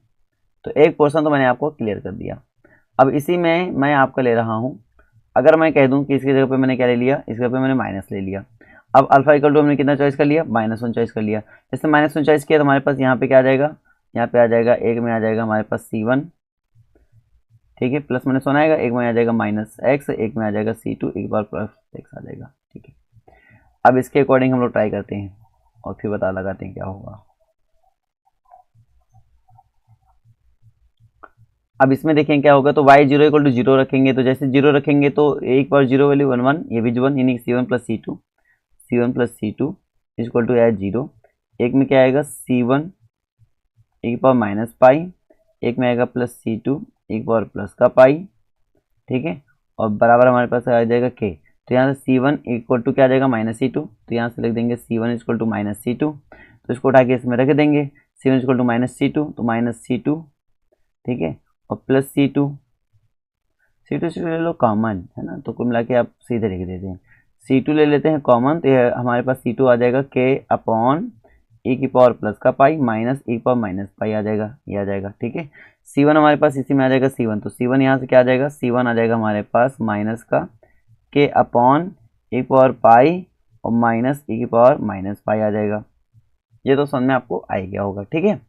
तो एक पोर्शन तो मैंने आपको क्लियर कर दिया, अब इसी में मैं आपका ले रहा हूं, अगर मैं कह दूं कि इसकी जगह पे मैंने क्या ले लिया, इस जगह पे मैंने माइनस ले लिया, अब अल्फा इक्वल टू हमने कितना चॉइस कर लिया, -1 चॉइस कर लिया, जैसे -1 चॉइस किया तो हमारे पास यहाँ पे क्या आ जाएगा, यहाँ पे आ जाएगा, एक में आ जाएगा हमारे पास C1, ठीक है, प्लस -1 आएगा, एक में आ जाएगा -x, एक में आ जाएगा C2, एक बार +x आ जाएगा। ठीक है, अब इसके अकॉर्डिंग हम लोग ट्राई करते हैं और फिर पता लगाते हैं क्या होगा। अब इसमें देखें क्या होगा, तो y zero equal to zero रखेंगे, तो जैसे जीरो रखेंगे तो एक बार जीरो वैल्यू 1 1, ये भी 1, यानी C1 plus C2 equal to है जीरो, एक में क्या आएगा C1 एक पावर माइनस पाई, एक में आएगा प्लस C2 एक पावर प्लस का पाई, ठीक है, और बराबर हमारे पास आ जाएगा k, तो यहाँ से C1 इक्वल टू क्या आ जाएगा -C2, तो यहाँ से लिख देंगे C1 इक्वल टू -C2, तो इसको उठा के इसमें रख देंगे, C1 इक्वल टू -C2 तो -C2, ठीक है, और प्लस C2 ले लो कॉमन है ना, तो कुल मिला के आप सीधे लिख देते हैं, C2 ले लेते हैं कॉमन, तो ये हमारे पास C2 आ जाएगा k अपॉन e की पावर प्लस का पाई माइनस e की पावर माइनस पाई आ जाएगा, ये आ जाएगा। ठीक है, C1 हमारे पास इसी में आ जाएगा C1, तो C1 यहाँ से क्या आ जाएगा, C1 आ जाएगा हमारे पास माइनस का k अपॉन e की पावर पाई और माइनस e की पावर माइनस पाई आ जाएगा, ये तो समझ में आपको आ गया होगा। ठीक है,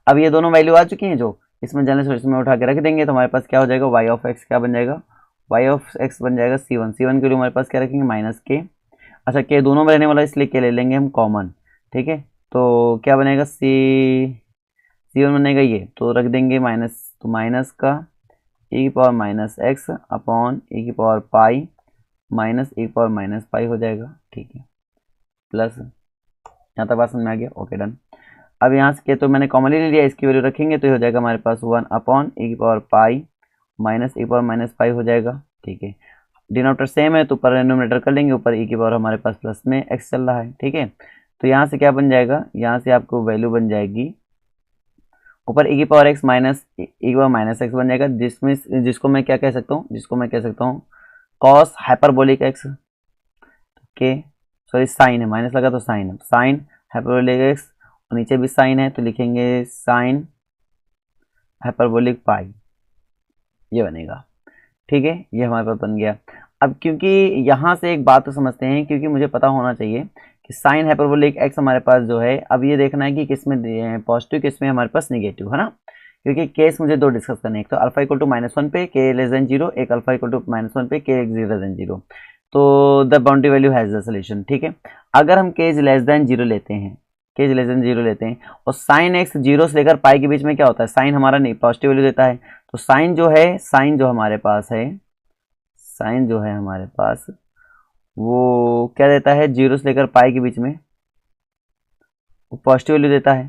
अब ये दोनों वैल्यू आ चुकी हैं, जो इसमें जनरल सोल्यूशन में उठा के रख देंगे, तो हमारे पास क्या हो जाएगा, y ऑफ x क्या बन जाएगा, y ऑफ x बन जाएगा C1 के लिए हमारे पास क्या रखेंगे, माइनस के, अच्छा के दोनों में रहने वाला इसलिए के ले लेंगे हम कॉमन। ठीक है, तो क्या बनेगा C1 बनेगा ये, तो रख देंगे माइनस, तो माइनस का e की power minus x upon e की पावर पाई माइनस e की पावर माइनस पाई हो जाएगा। ठीक है, प्लस यहाँ तक बात समझ में आ गया, ओके डन। अब यहाँ से तो मैंने कॉमनली ले लिया, इसकी वैल्यू रखेंगे तो ये हो जाएगा हमारे पास 1 अपॉन e की पावर पाई माइनस e की पावर माइनस पाई हो जाएगा। ठीक है, डिनोमिनेटर सेम है तो ऊपर डिनोमिनेटर कर लेंगे, ऊपर e की पावर हमारे पास प्लस में x चल रहा है। ठीक है, तो यहाँ से क्या बन जाएगा, यहाँ से आपको वैल्यू बन जाएगी ऊपर e की पावर x माइनस e की पावर माइनस एक्स बन जाएगा, जिसको मैं क्या कह सकता हूँ, कॉस हाइपरबोलिक x के, सॉरी साइन है, माइनस लगा तो साइन है, साइन हाइपरबोलिक x, और नीचे भी साइन है तो लिखेंगे साइन हाइपरबोलिक पाई, ये बनेगा। ठीक है, ये हमारे पास बन गया। अब क्योंकि यहाँ से एक बात तो समझते हैं, क्योंकि मुझे पता होना चाहिए कि साइन हाइपरबोलिक x हमारे पास जो है, अब ये देखना है कि किसमें पॉजिटिव किसमें हमारे पास निगेटिव है ना, क्योंकि केस मुझे दो डिस्कस करने हैं, एक तो अल्फा इक्वल टू -1 पे k लेस देन 0, एक अल्फा इक्वल टू -1 पे k ग्रेटर देन 0, तो the boundary value has the solution. ठीक है, अगर हम k इज लेस देन 0 लेते हैं, के लेस देन 0 लेते हैं, और साइन एक्स 0 से लेकर पाई के बीच में क्या होता है, साइन हमारा नहीं पॉजिटिव वैल्यू देता है, तो साइन जो है, साइन जो हमारे पास है, साइन जो है हमारे पास वो क्या देता है, 0 से लेकर पाई के बीच में वो पॉजिटिव वैल्यू देता है।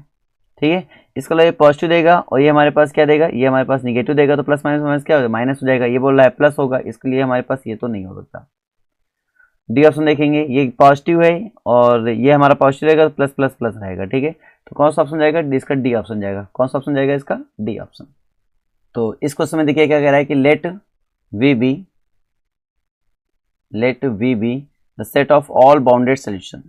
ठीक है, इसका मतलब ये पॉजिटिव देगा और ये हमारे पास क्या देगा, ये हमारे पास निगेटिव देगा, तो प्लस माइनस माइनस क्या हो जाएगा, माइनस हो जाएगा। ये बोल रहा है प्लस होगा, इसके लिए हमारे पास ये तो नहीं हो सकता। डी ऑप्शन देखेंगे, ये पॉजिटिव है और ये हमारा पॉजिटिव रहेगा तो प्लस प्लस प्लस रहेगा। ठीक है, तो कौन सा ऑप्शन जाएगा, इसका डी ऑप्शन जाएगा। कौन सा ऑप्शन जाएगा इसका, डी ऑप्शन। तो इस क्वेश्चन में देखिए क्या कह रहा है कि let V be the set of all bounded solution.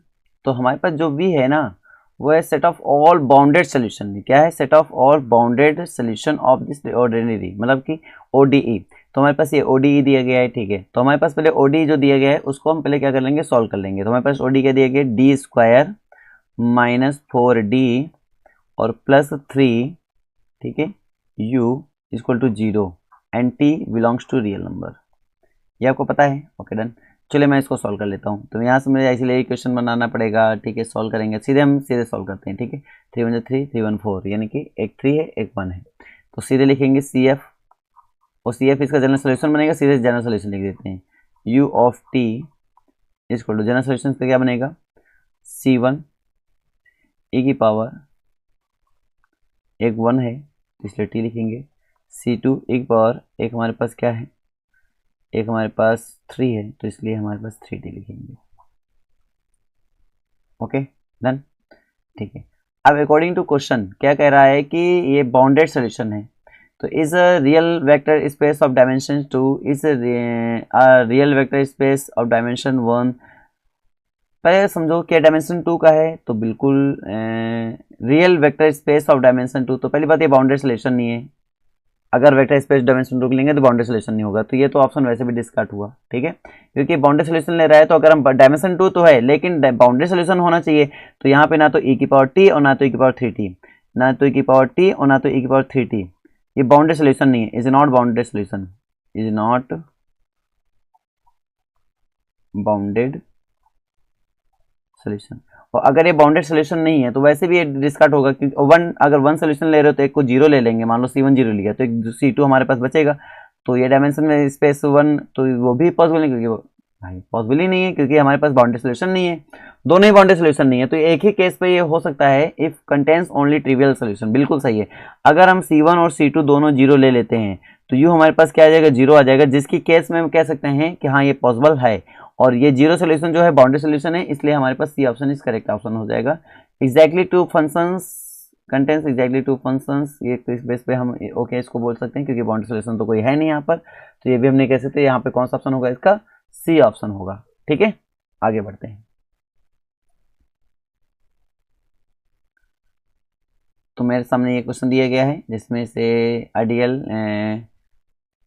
तो हमारे पास जो वी है ना वो है set of all bounded solution. क्या है, set of all bounded solution of this ordinary, मतलब कि ओडीई। तो हमारे पास ये ओडीई दिया गया है। ठीक है, तो हमारे पास पहले ओडीई जो दिया गया है उसको हम पहले क्या कर लेंगे, सॉल्व कर लेंगे। तो हमारे पास ओडी क्या दिया गया, डी स्क्वायर माइनस 4d और प्लस 3, ठीक है, u equal to 0 and t belongs to real number. ये आपको पता है। ओके डन, चलिए मैं इसको सॉल्व कर लेता हूँ। तो यहाँ से मुझे इसलिए इक्वेशन बनाना पड़ेगा। ठीक है, सॉल्व करेंगे सीधे, हम सीधे सॉल्व करते हैं। ठीक है, 3 1 3 3 1 4, यानी कि एक 3 है एक 1 है, तो सीधे लिखेंगे सी एफ, और सी एफ इसका जनरल सोल्यूशन बनेगा, सीधे जनरल सोल्यूशन लिख देते हैं। U of T equal to general solution का क्या बनेगा, C1 e की पावर एक 1 है तो इसलिए टी लिखेंगे, C2 e की पावर एक हमारे पास क्या है, एक हमारे पास 3 है तो इसलिए हमारे पास 3t लिखेंगे। ओके डन, ठीक है। अब अकॉर्डिंग टू क्वेश्चन क्या कह रहा है कि ये बाउंडेड सोल्यूशन है, तो is a real vector space of dimension 2 is real vector space of dimension 1। पहले समझो क्या डायमेंशन 2 का है, तो बिल्कुल real vector space of dimension 2। तो पहली बात ये बाउंडेड सोल्यूशन नहीं है, अगर वेक्टर स्पेस डायमेंशन 2 लेंगे तो बाउंडेड सोल्यूशन नहीं होगा, तो ये तो ऑप्शन वैसे भी डिस्कार्ड हुआ। ठीक है, क्योंकि बाउंडेड सोल्यूशन ले रहा है, तो अगर हम डायमेंशन 2 तो है लेकिन बाउंडेड सोल्यूशन होना चाहिए, तो यहाँ पे ना तो e की पावर t और ना तो e की पावर 3t, ना तो e की पावर t और ना तो e की पावर 3t, ये बाउंडेड सोल्यूशन नहीं है, is not bounded solution, is not bounded solution. और अगर ये बाउंडेड सोल्यूशन नहीं है तो वैसे भी ये डिस्कार्ड होगा, क्योंकि अगर वन सोल्यूशन ले रहे हो तो एक को 0 ले लेंगे, मान लो C1 0 लिया तो एक C2 हमारे पास बचेगा, तो ये डायमेंशन में स्पेस 1 तो वो भी पॉसिबल नहीं, क्योंकि वो भाई पॉसिबल ही नहीं है, क्योंकि हमारे पास बाउंडेड सोल्यूशन नहीं है, दोनों ही बाउंडेड सोल्यूशन नहीं है। तो एक ही केस पे ये हो सकता है if contains only trivial solution, बिल्कुल सही है। अगर हम C1 और C2 दोनों 0 ले लेते हैं तो यू हमारे पास क्या आ जाएगा, 0 आ जाएगा, जिसकी केस में हम कह सकते हैं कि हाँ ये पॉसिबल है, और ये 0 सोल्यूशन जो है बाउंडेड सोल्यूशन है, इसलिए हमारे पास C option is correct option हो जाएगा। Exactly two functions contents exactly two functions, ये इस बेस पे हम ओके इसको बोल सकते हैं, क्योंकि बाउंडेड सोल्यूशन तो कोई है नहीं यहाँ पर, तो ये भी हम नहीं कह सकते। यहाँ पे कौन सा ऑप्शन होगा, इसका सी ऑप्शन होगा। ठीक है, आगे बढ़ते हैं। तो मेरे सामने ये क्वेश्चन दिया गया है जिसमें से आइडियल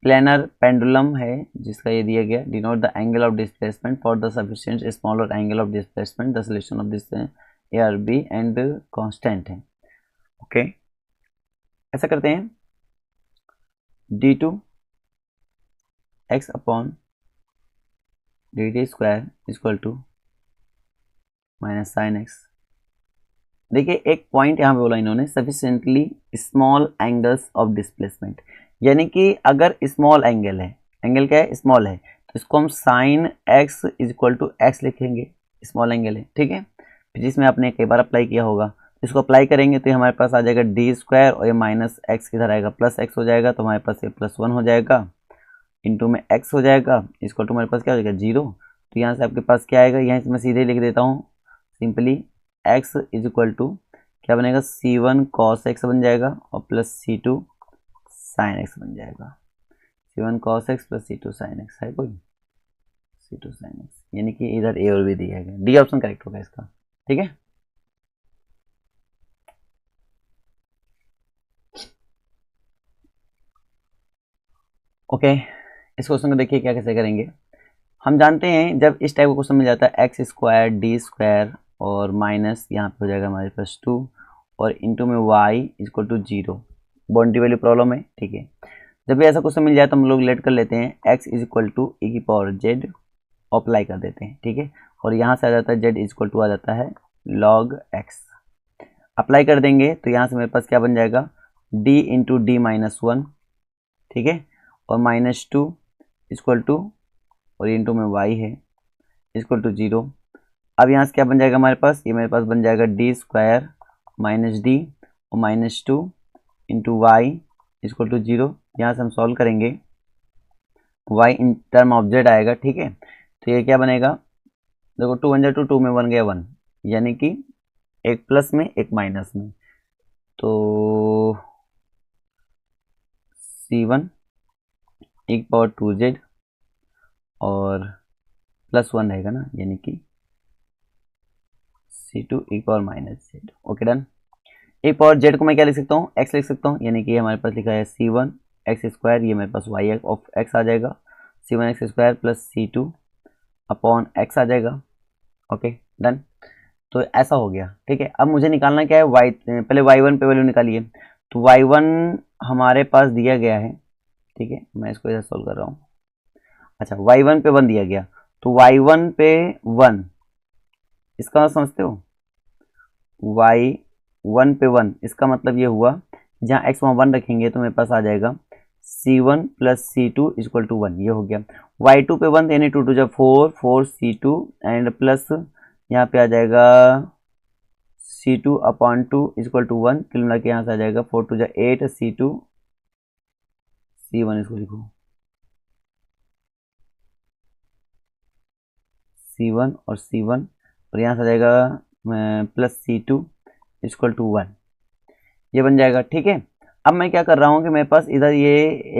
प्लेनर पेंडुलम है, जिसका ये दिया गया, denote the angle of displacement for the sufficient smaller angle of displacement, the solution of this A R B and constant है। ओके, ऐसा करते हैं, d2 x upon dt square equal to minus sine X. देखिए एक point यहाँ पे बोला इन्होंने, sufficiently small angles of displacement, यानी कि अगर स्मॉल एंगल है, एंगल क्या है, स्मॉल है, तो इसको हम sine X is equal to X लिखेंगे, स्मॉल एंगल है। ठीक है, फिर जिसमें आपने कई बार अप्लाई किया होगा, इसको अप्लाई करेंगे तो हमारे पास आ जाएगा डी स्क्वायर, और ये माइनस एक्स किधर आएगा, प्लस एक्स हो जाएगा, तो हमारे पास ये +1 हो जाएगा, इंटू में एक्स हो जाएगा, इसको टू हमारे पास क्या हो जाएगा 0। तो यहाँ से आपके पास क्या आएगा, यहाँ से मैं सीधे लिख देता हूँ simply, x is equal to क्या बनेगा, C1 cos x बन जाएगा और प्लस C2 sin x बन जाएगा। C1 cos x plus C2 sin x है कोई, C2 sin x, यानी कि इधर ए और बी दिया गया, डी ऑप्शन करेक्ट होगा इसका। ठीक है, ओके, इस क्वेश्चन को देखिए क्या कैसे करेंगे। हम जानते हैं जब इस टाइप का क्वेश्चन मिल जाता है, एक्स स्क्वायर डी स्क्वायर और माइनस यहाँ पे हो जाएगा हमारे पास 2 और इंटू में y equal to 0, boundary value problem है। ठीक है, जब भी ऐसा क्वेश्चन मिल जाए तो हम लोग लेट कर लेते हैं x is equal to e की पावर z, अप्लाई कर देते हैं। ठीक है, और यहाँ से आ जाता है z इज इक्वल टू आ जाता है log x। अप्लाई कर देंगे तो यहाँ से मेरे पास क्या बन जाएगा, d into D minus one, ठीक है, और माइनस टू इक्वल टू, और इंटू में y है, इक्वल टू 0। अब यहाँ से क्या बन जाएगा हमारे पास, ये मेरे पास बन जाएगा डी स्क्वायर माइनस डी और minus two into Y equal to 0। यहाँ से हम सॉल्व करेंगे, y in term of z आएगा, ठीक है। तो ये क्या बनेगा, देखो 2 1 2, 2 में 1 गया 1, यानी कि एक प्लस में एक माइनस में, तो c1 एक पावर 2z और प्लस 1 रहेगा ना, यानी कि c2 एक power minus z। Okay done. एक पावर z को मैं क्या लिख सकता हूँ, x लिख सकता हूँ, यानी कि हमारे पास लिखा है c1 x स्क्वायर, ये मेरे पास y ऑफ x आ जाएगा, c1 x square plus c2 upon x आ जाएगा। Okay done. तो ऐसा हो गया, ठीक है। अब मुझे निकालना क्या है, पहले y1 पे वैल्यू निकालिए। तो y1 हमारे पास दिया गया है, ठीक है, मैं इसको इधर सोल्व कर रहा हूँ। अच्छा, y1 पे 1 दिया गया, तो y1 पे 1, इसका समझते हो, y1 पे 1, इसका मतलब ये हुआ जहाँ x वहाँ 1 रखेंगे तो मेरे पास आ जाएगा c1 plus c2 equal to 1, ये हो गया। y2 पे 1 यानी 2 2 जब 4, 4 c2 एंड प्लस यहाँ पे आ जाएगा c2 अपॉन 2 इक्वल टू 1, कुल मिला के यहाँ से आ जाएगा 4 2 8 c2 c1, इसको लिखो c1 और c1, और यहाँ से आ जाएगा प्लस c2 इक्वल टू 1, ये बन जाएगा, ठीक है। अब मैं क्या कर रहा हूँ कि मेरे पास इधर ये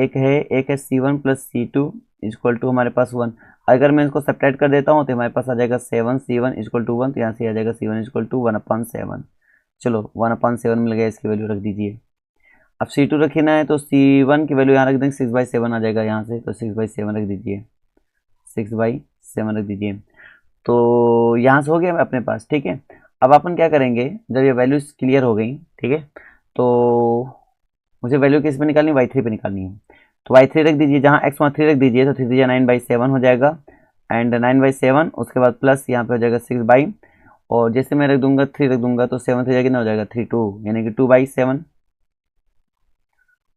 एक है c1 plus c2 equal to हमारे पास 1। अगर मैं इसको सब्ट्रैक्ट कर देता हूँ तो हमारे पास आ जाएगा 7 c1 इक्वल टू 1, तो यहाँ से आ जाएगा c1 इक्वल टू 1/7। चलो 1/7 मिल गया, इसकी वैल्यू रख दीजिए। अब c2 रखना है तो c1 की वैल्यू यहाँ रख देंगे, 6/7 आ जाएगा यहाँ से, तो 6/7 रख दीजिए, 6/7 रख दीजिए। तो यहाँ से हो गया अपने पास, ठीक है। अब अपन क्या करेंगे, जब ये वैल्यूज क्लियर हो गई, ठीक है, तो मुझे वैल्यू किस पे निकालनी है, y3 पे निकालनी है। तो y3 रख दीजिए, जहाँ x वहाँ 3 रख दीजिए, तो 3 9/7 हो जाएगा, एंड 9/7 उसके बाद प्लस यहाँ पे हो जाएगा 6, और जैसे मैं रख दूंगा 3 रख दूंगा तो 7 3 कितना हो जाएगा 3 2, यानी कि 2/7,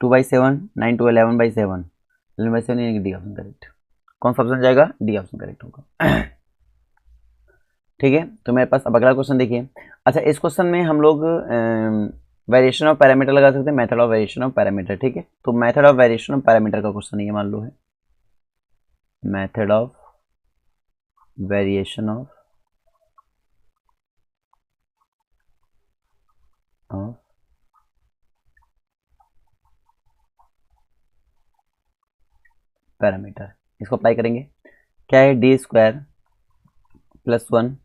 2/7 9 2 11/7, 11/7 यानी कि डी ऑप्शन करेक्ट। कौन सा ऑप्शन जाएगा, डी ऑप्शन करेक्ट होगा। ठीक है, तो मेरे पास अब अगला क्वेश्चन देखिए। अच्छा, इस क्वेश्चन में हम लोग वेरिएशन ऑफ पैरामीटर लगा सकते हैं, method of variation of parameter, ठीक है। तो method of variation of parameter का क्वेश्चन ये मान लो है, method of variation of parameter, इसको अप्लाई करेंगे। क्या है, D square plus 1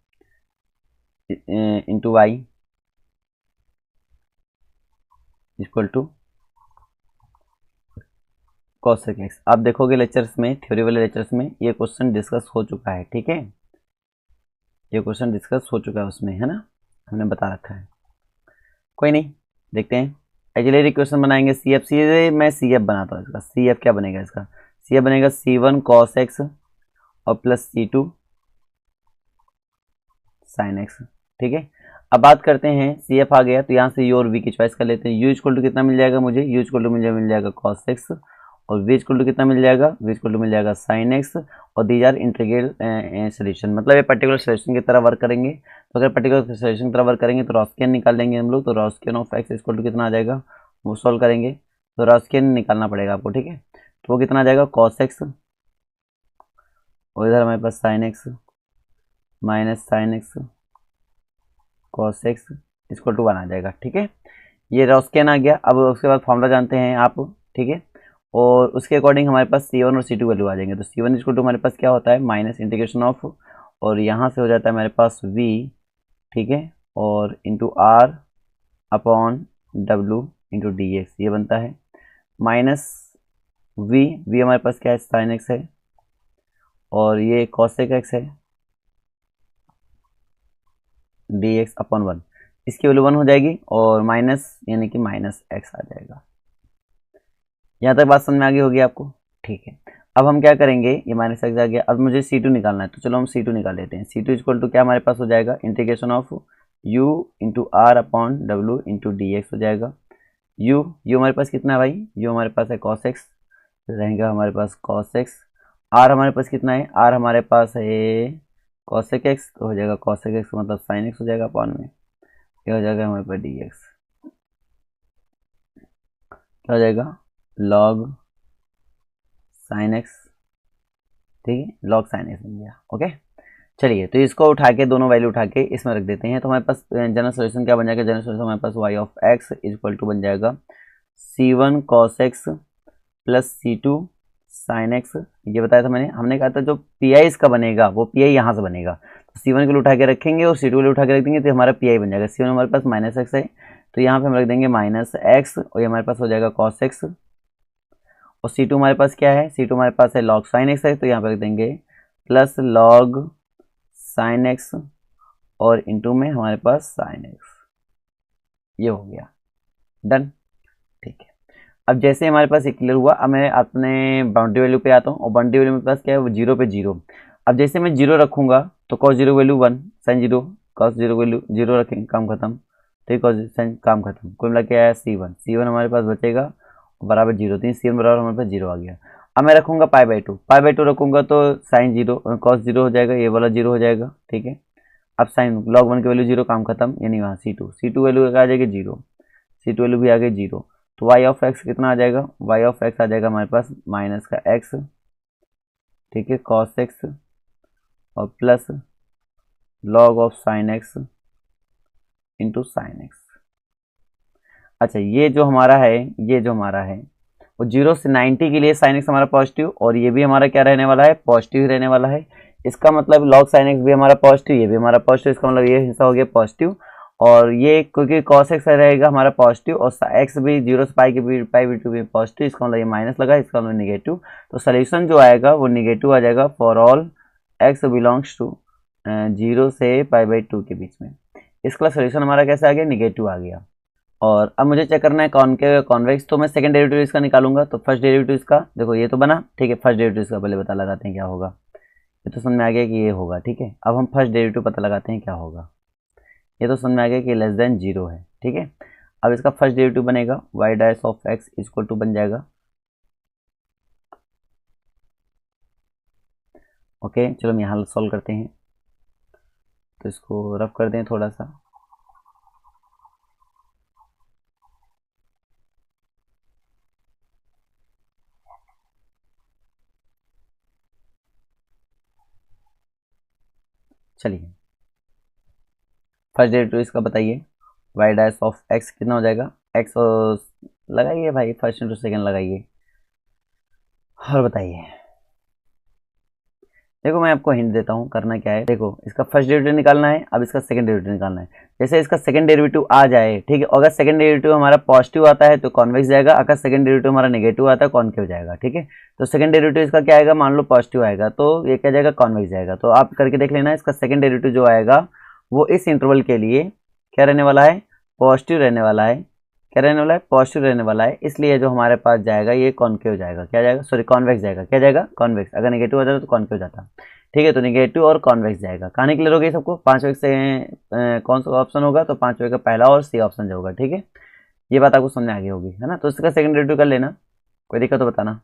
into Y equal to cosec X. आप देखोगे लेक्चर्स में, थ्योरी वाले लेक्चर्स में ये क्वेश्चन डिस्कस हो चुका है, ठीक है, ये क्वेश्चन डिस्कस हो चुका है उसमें, है ना, हमने बता रखा है। कोई नहीं, देखते हैं। एक्चुअली क्वेश्चन बनाएंगे सी एफ, सी मैं सी एफ बनाता हूँ इसका। सी एफ क्या बनेगा इसका, सी एफ बनेगा c1 cos x और प्लस c2 sin x, ठीक है। अब बात करते हैं, सी एफ आ गया तो यहाँ से यू और वी की चॉइस कर लेते हैं। यू इक्वल टू कितना मिल जाएगा मुझे, यू इक्वल टू मिल जाएगा cos x, और वी इक्वल टू कितना मिल जाएगा, वी इक्वल टू मिल जाएगा sin x, और दीज आर इंटीग्रल सोल्यूशन, मतलब ये पर्टिकुलर सोल्यूशन की तरह वर्क करेंगे। तो अगर पर्टिकुलर सोल्यूशन की तरह वर्क करेंगे तो रॉस्कियन निकाल लेंगे हम लोग। तो रॉस्कियन ऑफ x इक्वल टू कितना आ जाएगा, वो सॉल्व करेंगे, तो रॉस्कियन निकालना पड़ेगा आपको, ठीक है। तो वो कितना आ जाएगा cos x, और इधर हमारे पास sin x minus sin x cos x equal to 1 आ जाएगा, ठीक है। ये रॉस्कियन आ गया। अब उसके बाद फॉर्मूला जानते हैं आप, ठीक है, और उसके अकॉर्डिंग हमारे पास c1 और c2 वैल्यू आ जाएंगे। तो c1 इक्वल टू हमारे पास क्या होता है, माइनस इंटीग्रेशन ऑफ, और यहाँ से हो जाता है हमारे पास v, ठीक है, और into r upon w into D x, ये बनता है माइनस v हमारे पास क्या है, साइन एक्स है, और ये कॉसेक एक्स है, डी एक्स अपॉन 1, इसकी वैल्यू 1 हो जाएगी, और माइनस यानी कि माइनस एक्स आ जाएगा। यहाँ तक बात समझ में आ गई होगी आपको, ठीक है। अब हम क्या करेंगे, ये माइनस एक्स आ गया, अब मुझे c2 निकालना है, तो चलो हम c2 निकाल लेते हैं। c2 इक्वल टू क्या हमारे पास हो जाएगा, integration of u into R upon W into D X हो जाएगा। u हमारे पास कितना है भाई, u हमारे पास है cos x, रहेगा हमारे पास cos x। r हमारे पास कितना है, r हमारे पास है cosec x, तो हो जाएगा cosec x मतलब sin x हो जाएगा अपॉन में, क्या हो जाएगा हमारे पास dx, क्या हो जाएगा log sin x, ठीक है, log sin x बन गया। ओके चलिए, तो इसको उठा के दोनों वैल्यू उठा के इसमें रख देते हैं, तो हमारे पास जनरल सोल्यूशन क्या बन जाएगा, जनरल सोल्यूशन हमारे पास y of x is equal to बन जाएगा c1 cos x plus c2 sin x। ये बताया था मैंने, हमने कहा था जो पी इसका बनेगा वो पी यहाँ से बनेगा, तो c1 के लिए उठा के रखेंगे और c2 के लिए उठा के रख देंगे, तो हमारा पी बन जाएगा। c1 हमारे पास माइनस एक्स है, तो यहाँ पे हम रख देंगे माइनस एक्स, और ये हमारे पास हो जाएगा cos x, और c2 हमारे पास क्या है, c2 हमारे पास है log sin x है, तो यहाँ पे रख देंगे प्लस log sin x और इंटू में हमारे पास sin x, ये हो गया डन। ठीक है, अब जैसे हमारे पास एक क्लियर हुआ, अब मैं अपने बाउंड्री वैल्यू पे आता हूँ, और बाउंड्री वैल्यू मेरे पास क्या है, वो जीरो पे जीरो। अब जैसे मैं जीरो रखूंगा तो cos zero value 1, sin zero, cos zero value zero रखेंगे, काम खत्म, तो cos sin काम खत्म, कुल मिला के आया c1 हमारे पास बचेगा बराबर जीरो, तो c1 बराबर हमारे पास जीरो आ गया। अब मैं रखूंगा पाई बाई टू रखूंगा तो sin जीरो cos जीरो हो जाएगा, ये वाला जीरो हो जाएगा, ठीक है। अब साइन log 1 की वैल्यू जीरो, काम खत्म, यानी वहाँ c2 वैल्यू आ जाएगी जीरो, c2 वैल्यू भी आ गई जीरो, तो y ऑफ x कितना आ जाएगा, y ऑफ x आ जाएगा हमारे पास माइनस का x, ठीक है, cos x और plus log of sin x into sin x। अच्छा, ये जो हमारा है वो 0 से 90 के लिए sin x हमारा पॉजिटिव, और ये भी हमारा क्या रहने वाला है, पॉजिटिव ही रहने वाला है। इसका मतलब log sin x भी हमारा पॉजिटिव, ये भी हमारा पॉजिटिव, इसका मतलब ये हिस्सा हो गया पॉजिटिव, और ये क्योंकि cos x रहेगा हमारा पॉजिटिव, और x भी 0 से पाई के पाई बी टू भी पॉजिटिव, इसका मतलब ये माइनस लगा, इसका मतलब निगेटिव, तो सोल्यूशन जो आएगा वो निगेटिव आ जाएगा for all x belongs to 0 से पाई बाई 2 के बीच में। इसका सोल्यूशन हमारा कैसे आ गया, निगेटिव आ गया। और अब मुझे चेक करना है कॉनकेव कॉन्वेक्स, तो मैं सेकंड डेरिवेटिव इसका निकालूंगा, तो फर्स्ट डेरिवेटिव इसका देखो ये तो बना, ठीक है, फर्स्ट डेरिवेटिव इसका पहले पता लगाते हैं क्या होगा, ये तो समझ में आ गया कि ये होगा, ठीक है। अब हम फर्स्ट डेरिवेटिव पता लगाते हैं क्या होगा, ये तो समझ में आ गया कि लेस देन जीरो है, ठीक है। अब इसका फर्स्ट डेरिवेटिव बनेगा y dash of x equal to बन जाएगा, ओके चलो हम यहाँ सॉल्व करते हैं, तो इसको रफ कर दें थोड़ा सा, चलिए फर्स्ट डेरिवेटिव इसका बताइए, y डैश ऑफ x कितना हो जाएगा, x लगाइए भाई, फर्स्ट इंटू सेकेंड लगाइए और बताइए। देखो मैं आपको हिंट देता हूँ, करना क्या है, देखो इसका फर्स्ट डेरिवेटिव निकालना है, अब इसका सेकंड डेरिवेटिव निकालना है। जैसे इसका सेकंड डेरिवेटिव आ जाए, ठीक है, अगर सेकंड डेरिवेटिव हमारा पॉजिटिव आता है तो कॉन्वेक्स जाएगा, अगर सेकंड डेरिवेटिव हमारा नेगेटिव आता है कॉनकेव जाएगा, ठीक है। तो सेकंड डेरिवेटिव इसका क्या आएगा, मान लो पॉजिटिव आएगा तो ये क्या जाएगा, कॉन्वेक्स जाएगा। तो आप करके देख लेना, इसका सेकंड डेरिवेटिव जो आएगा वो इस इंटरवल के लिए क्या रहने वाला है, पॉजिटिव रहने वाला है, क्या रहने वाला है, पॉजिटिव रहने वाला है, इसलिए जो हमारे पास जाएगा ये कॉनकेव जाएगा, क्या जाएगा, सॉरी कॉन्वेक्स जाएगा, क्या जाएगा, कॉन्वेक्स। अगर नेगेटिव हो जाता तो कॉनकेव जाता, ठीक है। तो नेगेटिव और कॉन्वेक्स जाएगा, कहानी क्लियर हो गई सबको, 5 वे से कौन सा ऑप्शन होगा, तो 5 वे का पहला और सी ऑप्शन जो होगा, ठीक है। ये बात आपको समझ में आ गई होगी, है ना। तो इसका सेकंड डेरिवेटिव कर लेना, कोई दिक्कत तो बताना।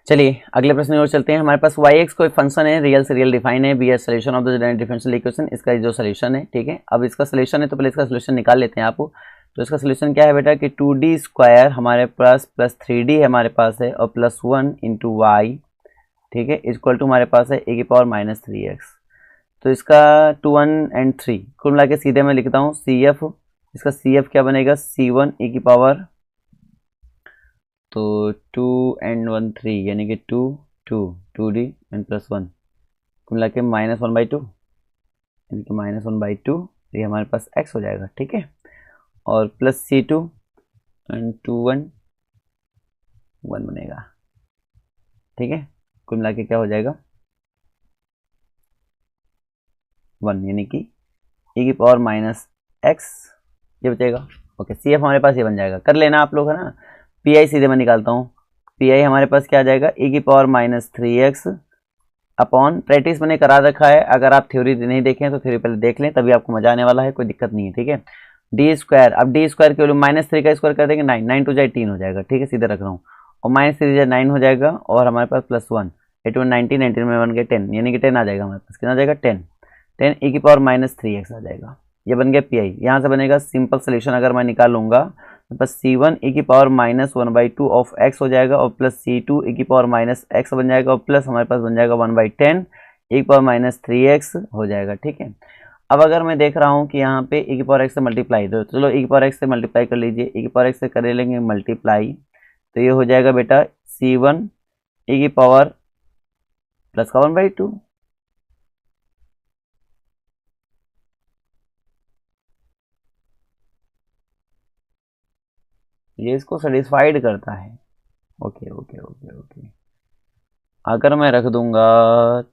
चलिए अगले प्रश्न की ओर चलते हैं। हमारे पास y(x) कोई फंक्शन है, रियल से रियल डिफाइन है, be a solution of the differential equation, इसका जो सोल्यूशन है, ठीक है। अब इसका सोल्यूशन है तो पहले इसका सोल्यूशन निकाल लेते हैं आप। तो इसका सोल्यूशन क्या है बेटा कि 2d² हमारे पास प्लस 3d हमारे पास है, और प्लस 1 इंटू वाई, ठीक है, इक्वल टू हमारे पास है e⁻³ तो इसका 2 1 एंड 3 कुल मिला के सीधे मैं लिखता हूँ CF, इसका CF क्या बनेगा, C1 e⁻, तो 2 एंड 1 3 यानी कि 2 2 2d एंड प्लस 1 कुल मिला के -1/2 यानी कि -1/2, ये हमारे पास x हो जाएगा, ठीक है। और प्लस C2 एंड 2 1 1 बनेगा, ठीक है, कुल मिला के क्या हो जाएगा 1 यानी कि e⁻x ये बचेगा, ओके। CF हमारे पास ये बन जाएगा, कर लेना आप लोग, है ना। PI सीधे मैं निकालता हूँ, PI हमारे पास क्या आ जाएगा e⁻³ अपॉन, प्रैक्टिस मैंने करा रखा है, अगर आप थ्योरी नहीं देखें तो थ्योरी पहले देख लें, तभी आपको मजा आने वाला है, कोई दिक्कत नहीं है, ठीक है। डी स्क्वायर, अब डी स्क्वायर की वैल्यू -3 का स्क्वायर कर देंगे 9, 9 टू जाए 3 हो जाएगा, ठीक है, सीधे रख रहा हूँ, और -3 जाए 9 हो जाएगा, और हमारे पास +1, 8 में 19, 19 में 1 गए 10, यानी कि 10 आ जाएगा हमारे पास, कितना आ जाएगा 10, 10 e की पावर -3x आ जाएगा, ये बन गया पी आई। यहाँ से बनेगा सिंपल सोल्यूशन, अगर मैं निकालूंगा तो बस C1 e की पावर -1/2 ऑफ x हो जाएगा, और प्लस C2 e की पावर -x बन जाएगा, और प्लस हमारे पास बन जाएगा 1/10 e की पावर -3x हो जाएगा, ठीक है। अब अगर मैं देख रहा हूँ कि यहाँ पे e की पावर x से मल्टीप्लाई, तो चलो e की पावर x से मल्टीप्लाई कर लीजिए, e की पावर x से कर लेंगे मल्टीप्लाई, तो ये हो जाएगा बेटा C1 e की पावर प्लस का 1/2, ये इसको सेटिस्फाइड करता है। ओके ओके ओके ओके, अगर मैं रख दूंगा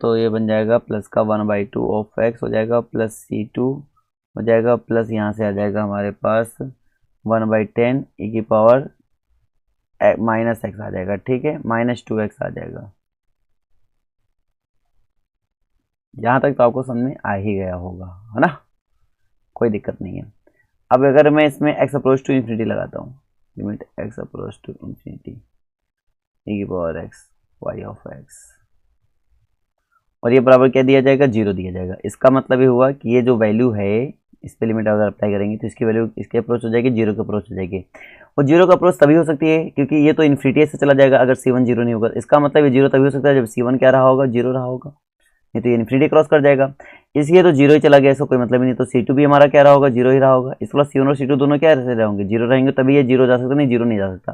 तो ये बन जाएगा प्लस का 1/2 ऑफ एक्स हो जाएगा, प्लस C2 हो जाएगा, प्लस यहाँ से आ जाएगा हमारे पास 1/10 e की पावर -x आ जाएगा, ठीक है, -2x आ जाएगा। यहाँ तक तो आपको समझ में आ ही गया होगा, है ना, कोई दिक्कत नहीं है। अब अगर मैं इसमें x अप्रोच टू इन्फिनिटी लगाता हूँ, limit x approach to infinity e की power x y of x, और ये बराबर क्या दिया जाएगा, 0 दिया जाएगा। इसका मतलब ये हुआ कि ये जो वैल्यू है, इस पे लिमिट अगर अप्लाई करेंगे तो इसकी वैल्यू इसके अप्रोच हो जाएगी, 0 के अप्रोच हो जाएगी। और 0 का अप्रोच तभी हो सकती है क्योंकि ये तो इन्फिनिटी से चला जाएगा, अगर C1 0 नहीं होगा। इसका मतलब ये 0 तभी हो सकता है जब C1 क्या रहा होगा, 0 रहा होगा, नहीं तो ये इन्फिनिटी क्रॉस कर जाएगा, इसलिए तो 0 ही चला गया, इसका कोई मतलब ही नहीं। तो C2 भी हमारा क्या रहा होगा, 0 ही रहा होगा। इसके बाद C1 और C2 दोनों क्या रहेंगे, 0 रहेंगे, तभी ये 0 जा सकता, नहीं 0 नहीं जा सकता।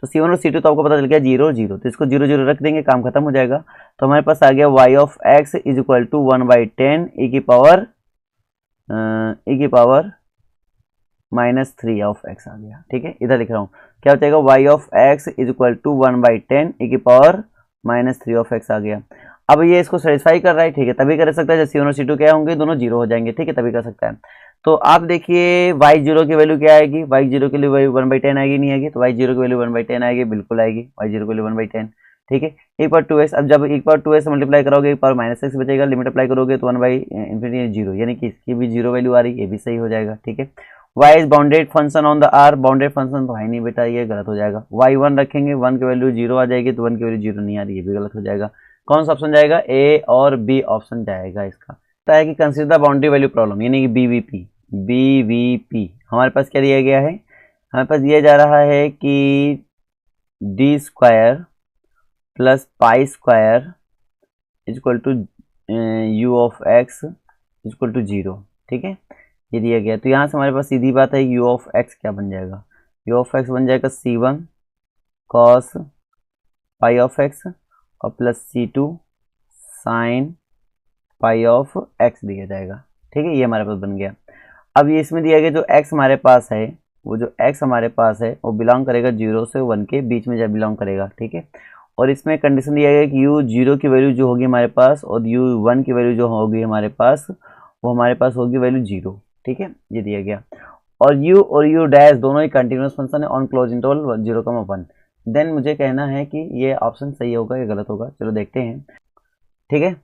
तो C1 और C2 तो आपको पता चल गया 0 0, तो इसको 0 0 रख देंगे, काम खत्म हो जाएगा। तो हमारे पास आ गया y of x is equal to 1/10 e की पावर -3 ऑफ x आ गया, ठीक है। इधर लिख रहा हूँ क्या हो जाएगा, y of x is equal to 1/10 e की पावर -3 ऑफ x आ गया। अब ये इसको सेटिस्फाई कर रहा है, ठीक है, तभी कर सकता है जब C1 और C2 क्या होंगे, दोनों 0 हो जाएंगे, ठीक है, तभी कर सकता है। तो आप देखिए y0 की वैल्यू क्या आएगी, y0 की वैल्यू 1/10 आएगी, नहीं आएगी, तो y0 की वैल्यू 1/10 आएगी, बिल्कुल आएगी, y0 की वैल्यू 1/10, ठीक है। एक बार 2x, अब जब एक बार 2x मल्टीप्लाई करोगे एक बार -x बचेगा, लिमिट अप्लाई करोगे तो 1/∞0, यानी कि इसकी भी 0 वैल्यू आ रही है, ये भी सही हो जाएगा, ठीक है। y is bounded function on the r, bounded function तो है नहीं बेटा, ये गलत हो जाएगा। y1 रखेंगे, 1 की वैल्यू 0 आ जाएगी, तो 1 की वैल्यू 0 नहीं आ रही, ये भी गलत हो जाएगा। कौन सा ऑप्शन जाएगा, ए और बी ऑप्शन जाएगा इसका। तो है कि कंसीडर बाउंड्री वैल्यू प्रॉब्लम, यानी कि बीवीपी हमारे पास क्या दिया गया है, हमारे पास दिया जा रहा है कि D square plus pi square is equal to u of x is equal to 0, ठीक है, ये दिया गया। तो यहाँ से हमारे पास सीधी बात है, यू ऑफ एक्स क्या बन जाएगा, यू ऑफ एक्स बन जाएगा C1 cos pi of X और plus C2 sine pi of X दिया जाएगा, ठीक है, ये हमारे पास बन गया। अब ये इसमें दिया गया जो x हमारे पास है, वो जो x हमारे पास है वो बिलोंग करेगा 0 से 1 के बीच में, जब बिलोंग करेगा, ठीक है। और इसमें कंडीशन दिया गया कि u0 की वैल्यू जो होगी हमारे पास और u1 की वैल्यू जो होगी हमारे पास, वो हमारे पास होगी वैल्यू 0, ठीक है, ये दिया गया। और u और u डैश दोनों ही कंटिन्यूस फंक्शन है ऑन क्लोज इंटरवल 0,1। देन मुझे कहना है कि ये ऑप्शन सही होगा या गलत होगा, चलो देखते हैं, ठीक है।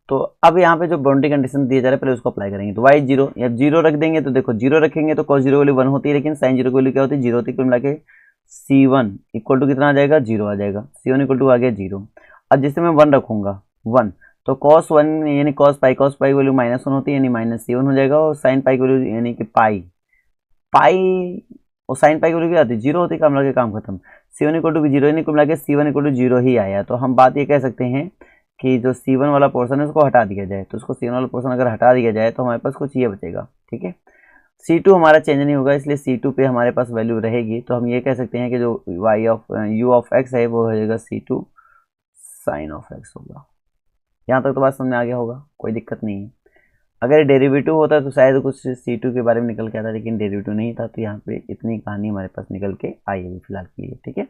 तो अब यहाँ पे जो बाउंड्री कंडीशन दिए जा रहे हैं पहले उसको अप्लाई करेंगे। तो y 0, या 0 रख देंगे, तो देखो 0 रखेंगे तो cos 0 वैल्यू 1 होती है, लेकिन sin 0 की वैल्यू क्या होती है, 0 होती है। कुल मिला के C1 इक्वल टू कितना आ जाएगा, 0 आ जाएगा, C1 इक्वल टू आ गया 0। अब जैसे मैं 1 रखूंगा 1, तो cos 1 यानी cos पाई वैल्यू -1 होती है, यानी -C1 हो जाएगा, और sin पाई की वैल्यू यानी कि पाई और sin पाई की वैल्यू क्या होती है, 0 होती है, काम लगे काम खत्म। C1 इक्वल टू भी 0, यानी कुल मिला के C1 इक्वल टू 0 ही आया। तो हम बात ये कह सकते हैं कि जो C1 वाला पोर्शन है उसको हटा दिया जाए, तो उसको C1 वाला पोर्शन अगर हटा दिया जाए तो हमारे पास कुछ ये बचेगा, ठीक है। C2 हमारा चेंज नहीं होगा, इसलिए C2 पे हमारे पास वैल्यू रहेगी। तो हम ये कह सकते हैं कि जो u ऑफ x है वो हो जाएगा C2 साइन ऑफ x होगा। यहाँ तक तो बात समझ में आ गया होगा, कोई दिक्कत नहीं है। अगर डेरिवेटिव होता तो शायद कुछ C2 के बारे में निकल के आता, लेकिन डेरिवेटिव नहीं था, तो यहाँ पे इतनी कहानी हमारे पास निकल के आई है फिलहाल के लिए, ठीक है।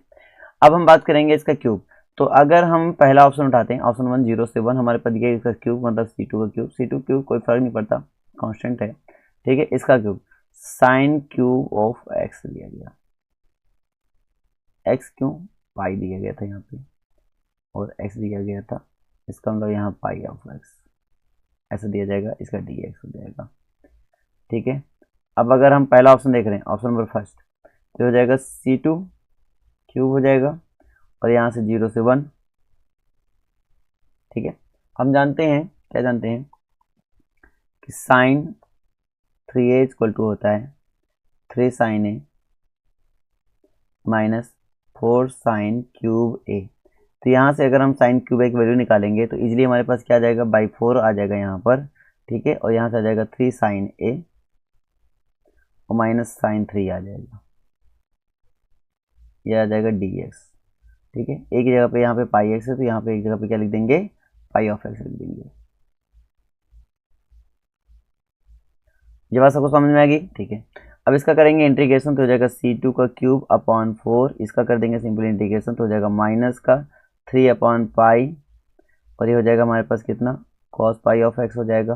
अब हम बात करेंगे इसका क्यूब। तो अगर हम पहला ऑप्शन उठाते हैं, ऑप्शन 1 0 से 1, हमारे पास ये इसका क्यूब मतलब C2 का क्यूब, C2 क्यूब कोई फर्क नहीं पड़ता, कांस्टेंट है, ठीक है। इसका cube sine cube of x दिया गया, x क्यों पाई दिया गया था यहाँ पे, और x दिया गया था इसका मतलब यहाँ पाई ऑफ एक्स ऐसा दिया जाएगा, इसका डी एक्स हो जाएगा। ठीक है, अब अगर हम पहला ऑप्शन देख रहे हैं, ऑप्शन नंबर फर्स्ट, तो हो जाएगा C2 क्यूब हो जाएगा और यहाँ से 0 से 1। ठीक है, हम जानते हैं, क्या जानते हैं कि साइन 3a इक्वल टू होता है 3 साइन ए माइनस 4 साइन क्यूब ए। तो यहाँ से अगर हम साइन क्यूब ए की वैल्यू निकालेंगे तो इजीली हमारे पास क्या आ जाएगा, बाई 4 आ जाएगा यहाँ पर। ठीक है, और यहाँ से आ जाएगा 3 साइन ए और माइनस साइन 3 आ जाएगा, यह आ जाएगा डी एक्स। ठीक है, एक ही जगह पे यहाँ पे पाई एक्स है तो यहाँ पे एक जगह पे क्या लिख देंगे, पाई ऑफ एक्स लिख देंगे। ये बात सबको समझ में आ गई। ठीक है, अब इसका करेंगे इंटीग्रेशन तो हो जाएगा C2 का क्यूब अपॉन 4, इसका कर देंगे सिंपल इंटीग्रेशन तो हो जाएगा माइनस का 3 अपॉन पाई और ये हो जाएगा हमारे पास कितना, कॉस पाई ऑफ एक्स हो जाएगा।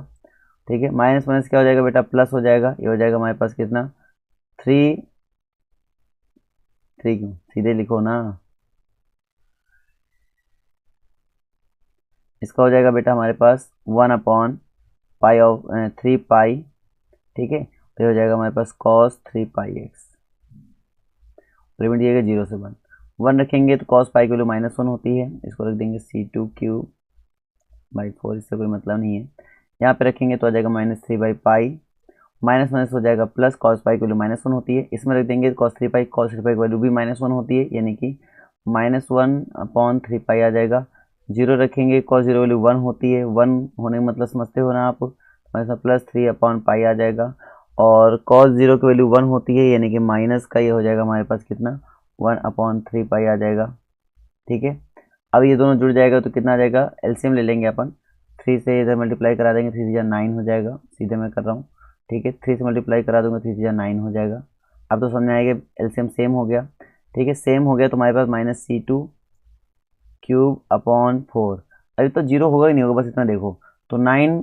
ठीक है, माइनस माइनस क्या हो जाएगा बेटा, प्लस हो जाएगा, ये हो जाएगा हमारे पास कितना 3 क्यों, सीधे लिखो ना, इसका हो जाएगा बेटा हमारे पास 1 अपॉन पाई ऑफ 3 पाई। ठीक है, तो ये हो जाएगा हमारे पास कॉस 3 पाई एक्स, लिमिट दिएगा 0 से 1 रखेंगे तो कॉस पाई की वैल्यू -1 होती है, इसको रख देंगे C2 क्यूब बाई 4, इससे कोई मतलब नहीं है। यहाँ पे रखेंगे तो आ जाएगा -3 बाई पाई, माइनस माइनस हो जाएगा प्लस, कॉस पाई की वैल्यू -1 होती है, इसमें रख देंगे कॉस 3 पाई की वैल्यू भी -1 होती है, यानी कि -1 अपॉन 3 पाई आ जाएगा। 0 रखेंगे, कॉस 0 वैल्यू 1 होती है, 1 होने का मतलब समझते हो ना आप, हमारे साथ प्लस 3 अपॉन पाई आ जाएगा और कॉस 0 की वैल्यू 1 होती है, यानी कि माइनस का ये हो जाएगा हमारे पास कितना 1 अपॉन 3 पाई आ जाएगा। ठीक है, अब ये दोनों जुड़ जाएगा तो कितना आ जाएगा, एलसीएम ले लेंगे अपन, 3 से इधर मल्टीप्लाई करा देंगे, 3 से 9 हो जाएगा, सीधे मैं कर रहा हूँ। ठीक है, 3 से मल्टीप्लाई करा दूंगा, 3 से 9 हो जाएगा। अब तो समझ में आएगा, एलसीएम सेम हो गया। ठीक है, सेम हो गया तो हमारे पास -C2 क्यूब अपॉन 4, अभी तो 0 होगा ही नहीं होगा, बस इतना देखो तो 9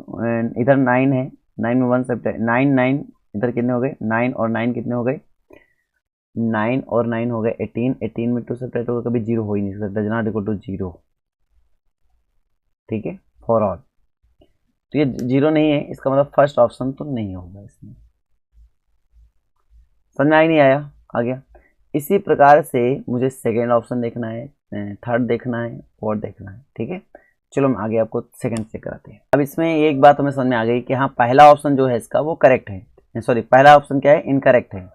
इधर 9 है, 9 में 1 सब 9 9 इधर कितने हो गए, 9 और 9 कितने हो गए, 9 और 9 हो गए 18, 18 में 2 सब्ट्रैक्ट होगा, कभी 0 हो ही नहीं सकता, डज नॉट इक्वल टू 0। ठीक है, फॉर ऑल, तो ये 0 नहीं है, इसका मतलब फर्स्ट ऑप्शन तो नहीं होगा इसमें। समझ में नहीं आया, आ गया। इसी प्रकार से मुझे सेकेंड ऑप्शन देखना है, थर्ड देखना है, फोर्थ देखना है। ठीक है, चलो हम आगे आपको सेकंड से कराते हैं। अब इसमें एक बात हमें समझ में आ गई कि हाँ पहला ऑप्शन जो है इसका वो करेक्ट है, सॉरी पहला ऑप्शन क्या है, इनकरेक्ट है।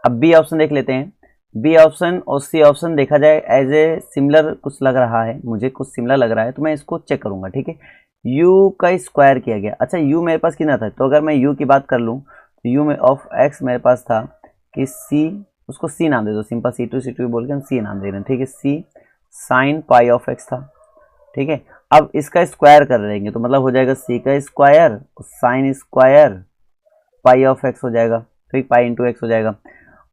अब बी ऑप्शन देख लेते हैं। बी ऑप्शन और सी ऑप्शन देखा जाए एज ए सिमिलर कुछ लग रहा है, मुझे कुछ सिमिलर लग रहा है तो मैं इसको चेक करूंगा। ठीक है, u का स्क्वायर किया गया, अच्छा u मेरे पास कितना था, तो अगर मैं u की बात कर लूँ तो u में ऑफ x मेरे पास था कि c, उसको c नाम दे दो, सिंपल C2 बोल के हम c नाम दे रहे हैं। ठीक है, c sign pi of x था। ठीक है, अब इसका स्क्वायर कर लेंगे तो मतलब हो जाएगा c का square sine square pi of x हो जाएगा, ठीक, पाई इंटू एक्स हो जाएगा,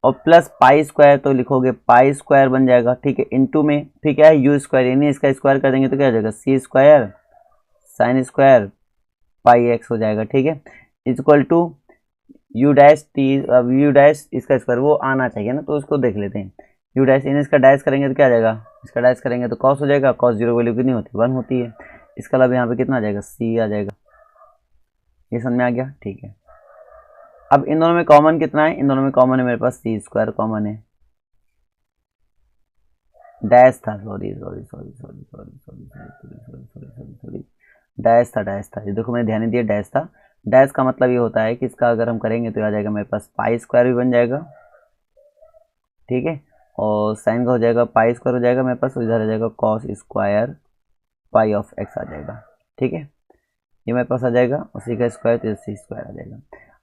और प्लस पाई स्क्वायर तो लिखोगे पाई स्क्वायर बन जाएगा। ठीक है, इंटू में ठीक है यू स्क्वायर, यानी इसका स्क्वायर कर देंगे तो क्या हो जाएगा, C square sine square pi X हो जाएगा। ठीक है, equal to U dash T, अब यू डैश इसका स्क्वायर वो आना चाहिए ना, तो उसको देख लेते हैं। यू डैश इन इसका डैश करेंगे तो क्या आ जाएगा, इसका डैश करेंगे तो कॉस हो जाएगा, कॉस 0 वैल्यू कितनी होती है 1 होती है, इसका मतलब यहाँ पे कितना आ जाएगा सी आ जाएगा। ये समझ में आ गया। ठीक है, अब इन दोनों में कॉमन कितना है, इन दोनों में कॉमन है मेरे पास सी स्क्वायर कॉमन है, डैश था, सॉरी डैश था, ये देखो मैंने ध्यान नहीं दिया, डैश था। डैश का मतलब ये होता है कि इसका अगर हम करेंगे तो आ जाएगा मेरे पास पाई स्क्वायर भी बन जाएगा। ठीक है, और साइन का हो जाएगा पाई स्क्वायर हो जाएगा मेरे पास, इधर आ जाएगा cos square pi of X आ जाएगा। ठीक है, ये मेरे पास आ जाएगा, उसी का स्क्वायर तो इधर सी स्क्वायर आ जाएगा।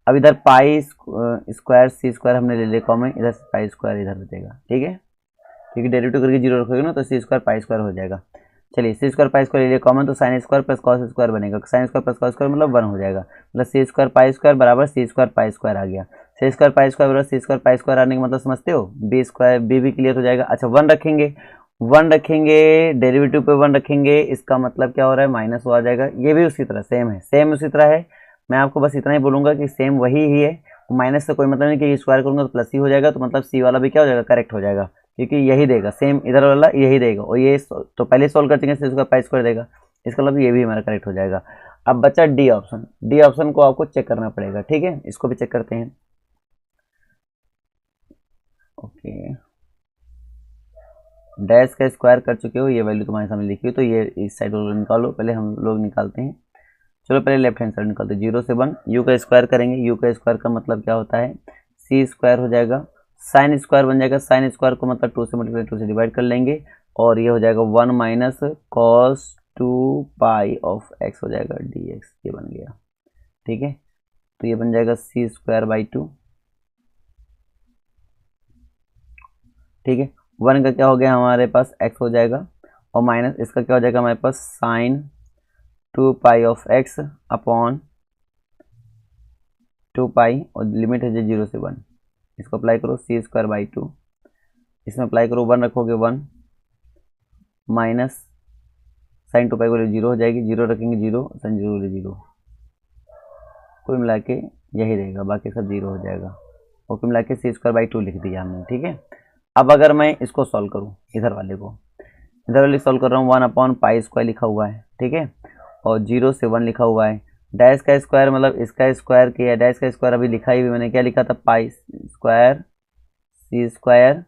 अब इधर पाई स्क्वायर सी स्क्वायर हमने ले लिया कॉमन, इधर से पाई स्क्वायर इधर बचेगा। ठीक है, क्योंकि डेरिवेटिव करके 0 रखोगे ना तो सी स्क्वायर पाई स्क्वायर हो जाएगा। चलिए सी स्क्वायर पाई स्क्वायर ले लिया कॉमन, तो sine square plus cos square बनेगा, sine square plus cos square मतलब 1 हो जाएगा, मतलब सी स्क्वायर पाई स्क्वायर बराबर सी स्क्वायर पाई स्क्वायर आ गया। सी स्क्वायर पाई स्क्वायर बराबर सी स्क्वायर पाई स्क्वायर आने का मतलब समझते हो, बी स्क्वायर बी भी क्लियर हो जाएगा। अच्छा 1 रखेंगे, 1 रखेंगे डेरिवेटिव पे 1 रखेंगे, इसका मतलब क्या हो रहा है माइनस हो आ जाएगा। ये भी उसी तरह सेम है, सेम उसी तरह है। मैं आपको बस इतना ही बोलूंगा कि सेम वही ही है, माइनस से कोई मतलब नहीं कि स्क्वायर करूंगा तो प्लस ही हो जाएगा, तो मतलब सी वाला भी क्या हो जाएगा करेक्ट हो जाएगा, क्योंकि यही देगा सेम, इधर वाला यही देगा। और ये तो पहले सोल्व कर देंगे सी स्क्वायर पाई स्क्वायर देगा, इसका मतलब ये भी हमारा करेक्ट हो जाएगा। अब बचा डी ऑप्शन, डी ऑप्शन को आपको चेक करना पड़ेगा, ठीक है, इसको भी चेक करते हैं। ओके, डैश का स्क्वायर कर चुके हो, ये वैल्यू तुम्हारे सामने लिखी हो, तो ये इस साइड वाला निकालो, पहले हम लोग निकालते हैं। चलो पहले लेफ्ट हैंड साइड निकालते हैं, 0 से 1, यू का स्क्वायर करेंगे, यू का स्क्वायर का मतलब क्या होता है, सी स्क्वायर हो जाएगा, साइन स्क्वायर बन जाएगा, साइन स्क्वायर को मतलब 2 से मल्टीप्लाई 2 से डिवाइड कर लेंगे, और ये हो जाएगा 1 minus cos 2 pi of x हो जाएगा डी एक्स, ये बन गया, ठीक है। तो ये बन जाएगा सी स्क्वायर बाई 2, ठीक है। 1 का क्या हो गया हमारे पास, एक्स हो जाएगा, और माइनस इसका क्या हो जाएगा हमारे पास, sine 2 pi of X upon 2 pi, और लिमिट है 0 से 1, इसको अप्लाई करो, सी स्क्वायर बाई 2, इसमें अप्लाई करो, 1 रखोगे 1 माइनस साइन 2 पाई को 0 हो जाएगी, 0 रखेंगे 0, साइन 0 0, कुल मिला के यही रहेगा, बाकी सब 0 हो जाएगा, और कुल मिला के सी स्क्वायर बाई 2 लिख दिया हमने, ठीक है। अब अगर मैं इसको सॉल्व करूँ, इधर वाले को, इधर वाले सॉल्व कर रहा हूँ, 1 अपॉन पाई स्क्वायर लिखा हुआ है, ठीक है, और 0 से 1 लिखा हुआ है, डैश का स्क्वायर मतलब इसका स्क्वायर किया, डैश का स्क्वायर अभी लिखा ही भी मैंने, क्या लिखा था, pi square C square,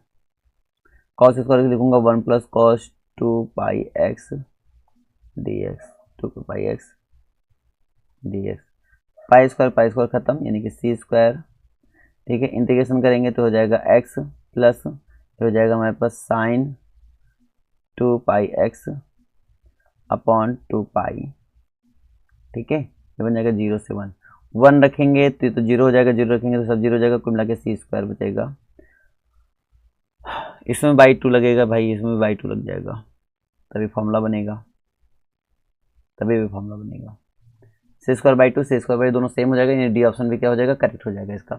cos square लिखूंगा 1 plus cos 2 pi X D X, 2 pi X D X, pi square खत्म, यानी कि सी स्क्वायर, ठीक है, इंटीग्रेशन करेंगे तो हो जाएगा एक्स प्लस, हो जाएगा हमारे पास साइन 2 पाई एक्स अपॉन 2 पाई, ठीक है, ये बन जाएगा 0 से 1, 1 रखेंगे तो 0 हो जाएगा, 0 रखेंगे तो सब 0 हो जाएगा, कुल मिला के सी स्क्वायर बचेगा, इसमें बाई 2 लगेगा भाई, इसमें बाई 2 लग जाएगा, तभी फॉर्मूला बनेगा, तभी भी फॉर्मूला बनेगा, C square by 2 C square by दोनों सेम हो जाएगा, यानी डी ऑप्शन भी क्या हो जाएगा, करेक्ट हो जाएगा इसका।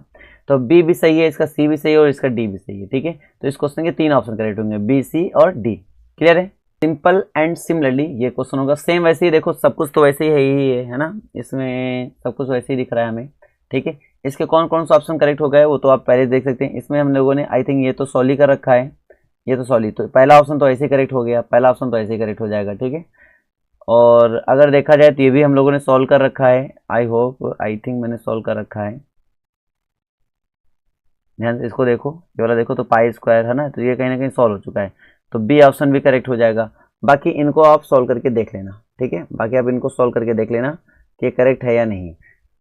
तो बी भी सही है, इसका सी भी सही है, और इसका डी भी सही है, ठीक है। तो इस क्वेश्चन के 3 ऑप्शन करेक्ट होंगे, बी सी और डी, क्लियर है। सिंपल एंड सिमिलरली ये क्वेश्चन होगा, सेम वैसे ही, देखो सब कुछ तो वैसे ही है ना, इसमें सब कुछ वैसे ही दिख रहा है हमें, ठीक है। इसके कौन कौन सा ऑप्शन करेक्ट हो गए वो तो आप पहले देख सकते हैं, इसमें हम लोगों ने आई थिंक ये तो सॉल्व ही कर रखा है, ये तो सॉल्व ही, तो पहला ऑप्शन तो ऐसे ही करेक्ट हो गया, पहला ऑप्शन तो ऐसे ही करेक्ट हो जाएगा, ठीक है। और अगर देखा जाए तो ये भी हम लोगों ने सॉल्व कर रखा है, आई होप आई थिंक मैंने सॉल्व कर रखा है, ध्यान से इसको देखो, ये वाला देखो, तो पाई स्क्वायर है ना, तो ये कहीं ना कहीं सॉल्व हो चुका है, तो बी ऑप्शन भी करेक्ट हो जाएगा। बाकी इनको आप सॉल्व करके देख लेना, ठीक है, बाकी आप इनको सॉल्व करके देख लेना कि करेक्ट है या नहीं।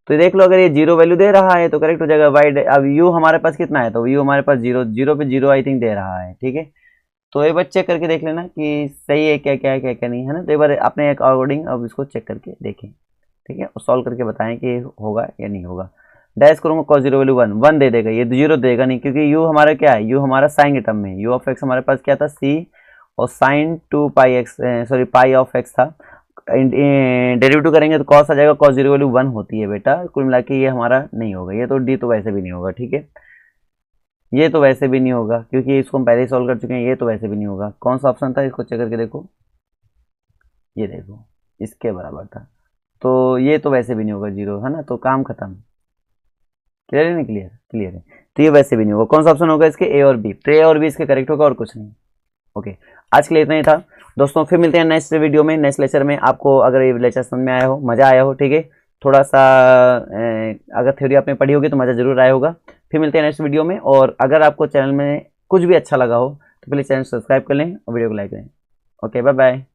तो देख लो, अगर ये 0 वैल्यू दे रहा है तो करेक्ट हो जाएगा, वाई, अब यू हमारे पास कितना है, तो यू हमारे पास 0 0 पे 0 आई थिंक दे रहा है, ठीक है। तो एक बार चेक करके देख लेना कि सही है, क्या क्या है, क्या क्या नहीं है ना, तो एक बार अपने अकॉर्डिंग अब इसको चेक करके देखें, ठीक है, और सॉल्व करके बताएं कि होगा या नहीं होगा। डैश करूंगा कॉस 0 वैल्यू 1 1 दे देगा, ये 0 देगा नहीं, क्योंकि यू हमारा क्या है, यू हमारा साइन के टर्म में, यू ऑफ एक्स हमारे पास क्या था, सी, और sine 2 pi x, sorry pi of x था, डेरिवेटिव करेंगे तो कॉस आ जाएगा, कॉस 0 वैल्यू 1 होती है बेटा, कुल मिला के ये हमारा नहीं होगा, ये तो डी तो वैसे भी नहीं होगा, ठीक है, ये तो वैसे भी नहीं होगा, क्योंकि इसको हम पहले ही सॉल्व कर चुके हैं, ये तो वैसे भी नहीं होगा। कौन सा ऑप्शन था, इसको चेक करके देखो, ये देखो इसके बराबर था, तो ये तो वैसे भी नहीं होगा 0, है ना, तो काम खत्म, क्लियर है नहीं, क्लियर क्लियर है, तो ये वैसे भी नहीं होगा। कौन सा ऑप्शन होगा इसके, ए और बी, तो ए और बी इसके करेक्ट होगा और कुछ नहीं। ओके, आज के लिए इतना ही था दोस्तों, फिर मिलते हैं नेक्स्ट वीडियो में, नेक्स्ट लेक्चर में। आपको अगर ये लेक्चर समझ में आया हो, मज़ा आया हो, ठीक है, थोड़ा सा अगर थ्योरी आपने पढ़ी होगी तो मज़ा जरूर आया होगा। फिर मिलते हैं नेक्स्ट वीडियो में, और अगर आपको चैनल में कुछ भी अच्छा लगा हो तो प्लीज़ चैनल सब्सक्राइब कर लें और वीडियो को लाइक करें। Okay, bye bye.